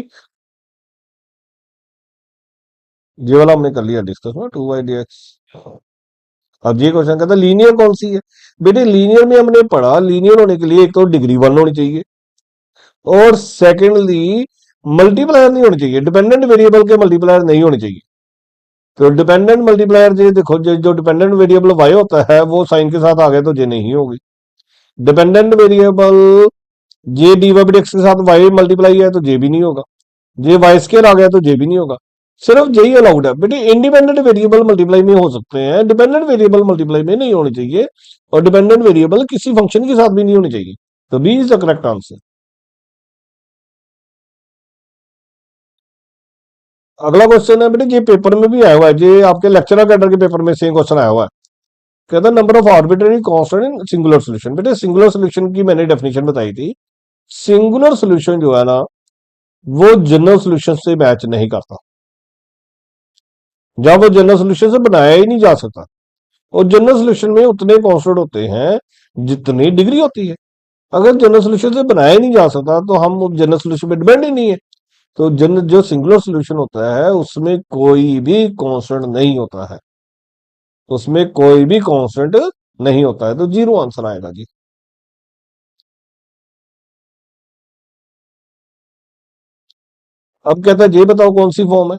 A: ये वाला हमने कर लिया डिस्कस ना, 2y/dx। अब ये क्वेश्चन कहता है लीनियर कौन सी है। बेटे लीनियर में हमने पढ़ा, लीनियर होने के लिए एक तो डिग्री 1 होनी चाहिए, और सेकेंडली मल्टीप्लायर नहीं होनी चाहिए, डिपेंडेंट वेरिएबल के मल्टीप्लायर नहीं होने चाहिए। तो डिपेंडेंट मल्टीप्लायर ये देखो, जो डिपेंडेंट वेरिएबल y होता है वो साइन के साथ आ गया तो ये नहीं होगी। डिपेंडेंट वेरिएबल जे dy/dx के साथ y मल्टीप्लाई है तो ये भी नहीं होगा। जे y² आ गया तो ये भी नहीं होगा। सिर्फ यही अलाउड है बेटे, इंडिपेंडेंट वेरिएबल मल्टीप्लाई में हो सकते हैं, डिपेंडेंट वेरिएबल मल्टीप्लाई में नहीं होने चाहिए, और डिपेंडेंट वेरिएबल किसी फंक्शन के साथ भी नहीं होने चाहिए। तो B is the correct answer. अगला क्वेश्चन है बेटे, ये पेपर में भी आया हुआ है, ये आपके लेक्चरर कैडर के पेपर में सेम क्वेश्चन आया हुआ है। कहता है number of arbitrary constant in singular solution. बेटे सिंगुलर सॉल्यूशन की मैंने डेफिनेशन बताई थी। सिंगुलर सॉल्यूशन जो है ना, वो जनरल सॉल्यूशन से मैच नहीं करता, जब वो जनरल सॉल्यूशन से बनाया ही नहीं जा सकता। और जनरल सोल्यूशन में उतने कांस्टेंट होते हैं जितनी डिग्री होती है। अगर जनरल सोल्यूशन से बनाया ही नहीं जा सकता तो हम जनरल सोल्यूशन पे डिपेंड ही नहीं है। तो जन जो सिंगुलर सोल्यूशन होता है उसमें कोई भी कांस्टेंट नहीं होता है, उसमें कोई भी कांस्टेंट नहीं होता है, तो जीरो आंसर आएगा जी। अब कहता है ये बताओ कौन सी फॉर्म है।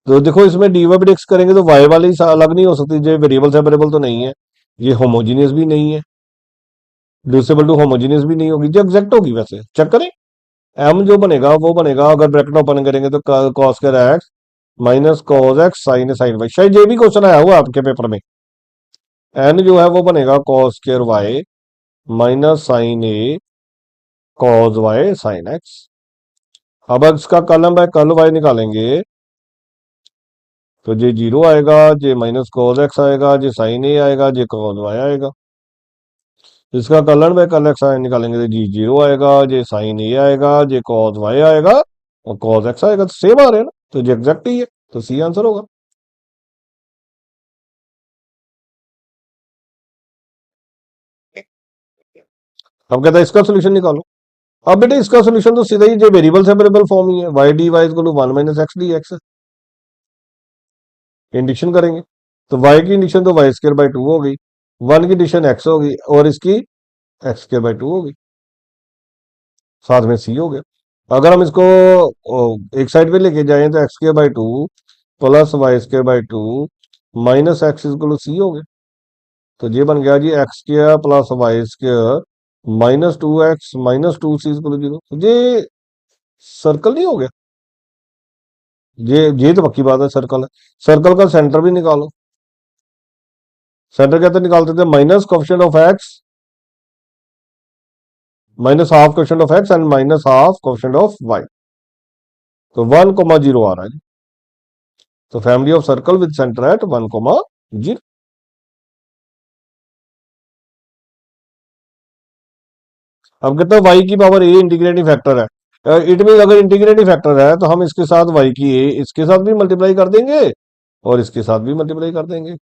A: तो देखो इसमें dy by dx करेंगे तो y वाली अलग नहीं हो सकती, जो वेरिएबल सेपरेबल तो नहीं है, ये होमोजीनियस भी नहीं है, डिविजिबल टू होमोजीनियस भी नहीं होगी, जो एग्जैक्ट होगी वैसे चेक करें। m जो बनेगा वो बनेगा, अगर ब्रैकेट ओपन करेंगे तो cos square X minus cos X sine Y, शायद ये भी क्वेश्चन आया हुआ आपके पेपर में। n जो है वो बनेगा cos square Y minus sine A cos Y sine X. अब इसका कॉलम बाय कॉलम वाई निकालेंगे तो जे जीरो आएगा, जे माइनस कॉस एक्स आएगा, जे साइन ए आएगा, जे कॉस वाई आएगा। इसका कलन बाय कल एक्स निकालेंगे तो जी जीरो आएगा, जे साइन ए आएगा, जे कॉस वाई आएगा और कॉस एक्स आएगा, तो सेम आ रहे हैं ना, तो जो एग्जैक्ट ही है, तो सी आंसर होगा। अब कहता है इसका सोल्यूशन निकालो। अब बेटे इसका सोल्यूशन तो सीधा ही जो वेरिएबल सेपरेबल फॉर्म ही है, Y D Y equal to one minus X D X. Induction करेंगे तो y की इंडिक्शन तो वाई स्क्र बाई टू हो गई, वन की इंडिक्शन x होगी और इसकी एक्स स्क्र बाई टू होगी, साथ में c हो गया। अगर हम इसको एक साइड पे लेके जाएं तो X square by two plus Y square by two minus X equal C हो गया। तो ये बन गया जी X square plus Y square minus two X minus two C equal zero. तो ये सर्कल नहीं हो गया, ये तो पक्की बात है सर्कल है। सर्कल का सेंटर भी निकालो। सेंटर कहते निकालते थे minus coefficient of X minus half coefficient of X and minus half coefficient of Y, तो वन कोमा जीरो आ रहा है। तो family of circle with centre at one comma zero. अब कहते हैं वाई की पावर ए इंटीग्रेटिंग फैक्टर है, इट मीन अगर इंटीग्रेटिंग फैक्टर है तो हम इसके साथ वाई की ए इसके साथ भी मल्टीप्लाई कर देंगे और इसके साथ भी मल्टीप्लाई कर देंगे।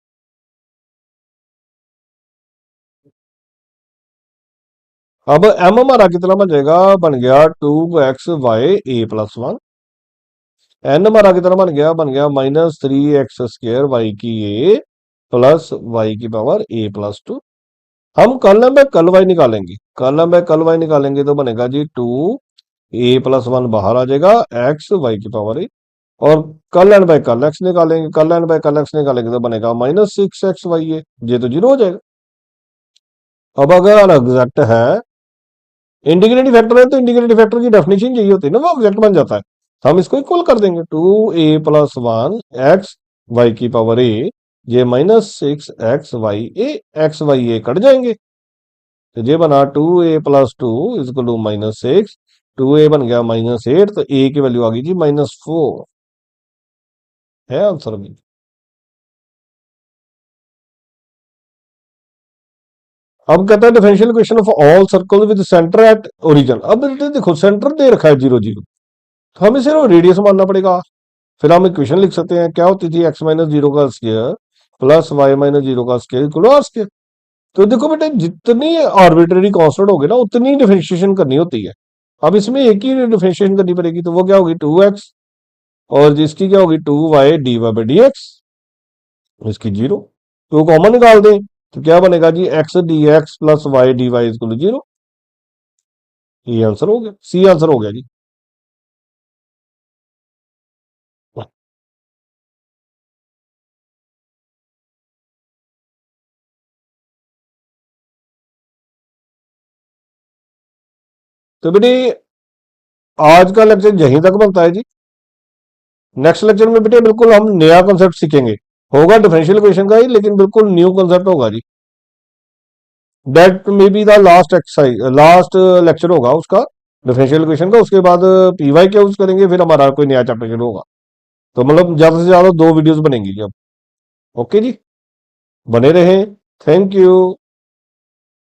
A: अब एम हमारा कितना बन जाएगा, बन गया two X Y A plus one. N हमारा कितना बन गया minus three X square Y की ए प्लस वाई की पावर ए प्लस टू। हम कॉलम में कल वाई निकालेंगे, कॉलम में कल वाई निकालेंगे तो बनेगा जी टू ए प्लस वन बाहर आ जाएगा, एक्स वाई की पावर ए, और कल एंड बाय कल एक्स निकालेंगे, कल एंड बाय कल एक्स निकालेंगे तो बनेगा माइनस सिक्स एक्स वाई ए, ये तो जीरो हो जाएगा। अब अगर एग्जैक्ट है, इंटीग्रेटिंग फैक्टर है तो इंटीग्रेटिंग फैक्टर की डेफिनेशन यही होती है ना, वो एग्जैक्ट बन जाता है। तो हम इसको इक्वल कर देंगे, two A plus one X Y की पावर ए, ये minus six X Y A, X Y A cut जाएंगे तो ये बना two A plus two equal two minus six, two A बन गया माइनस एट, तो ए की वैल्यू आ गई जी माइनस फोर, है आंसर भी। अब कहता है differential equation of all circle with centre at origin. अब देखो सेंटर दे रखा है जीरो जीरो, तो हमें सिर्फ रेडियस मानना पड़ेगा। फिर हम इक्वेशन लिख सकते हैं, क्या होती थी एक्स माइनस जीरो का square plus Y minus zero का स्क्वायर इक्वल आर स्क्वायर। तो देखो बेटे जितनी आर्बिट्रेरी कांस्टेंट होगी ना उतनी डिफरेंशिएशन करनी होती है। अब इसमें एक ही डिफरेंशिएशन करनी पड़ेगी, तो वो क्या होगी टू एक्स, और जिसकी क्या होगी two Y D Y by D X, इसकी जीरो। तो कॉमन निकाल दें तो क्या बनेगा जी X D X plus Y D Y equal zero. ये आंसर हो गया, सी आंसर हो गया जी। तो बेटे आज का लेक्चर यहीं तक बनता है जी। नेक्स्ट लेक्चर में बेटे बिल्कुल हम नया कॉन्सेप्ट सीखेंगे, होगा डिफरेंशियल इक्वेशन का ही लेकिन बिल्कुल न्यू कॉन्सेप्ट होगा जी। That may be the last exercise, last lecture होगा उसका डिफरेंशियल इक्वेशन का। उसके बाद पीवाई क्या यूज करेंगे, फिर हमारा कोई नया चैप्टर शुरू होगा। तो मतलब ज्यादा से ज्यादा दो वीडियोस बनेंगी जी अब। ओके जी, बने रहें, थैंक यू।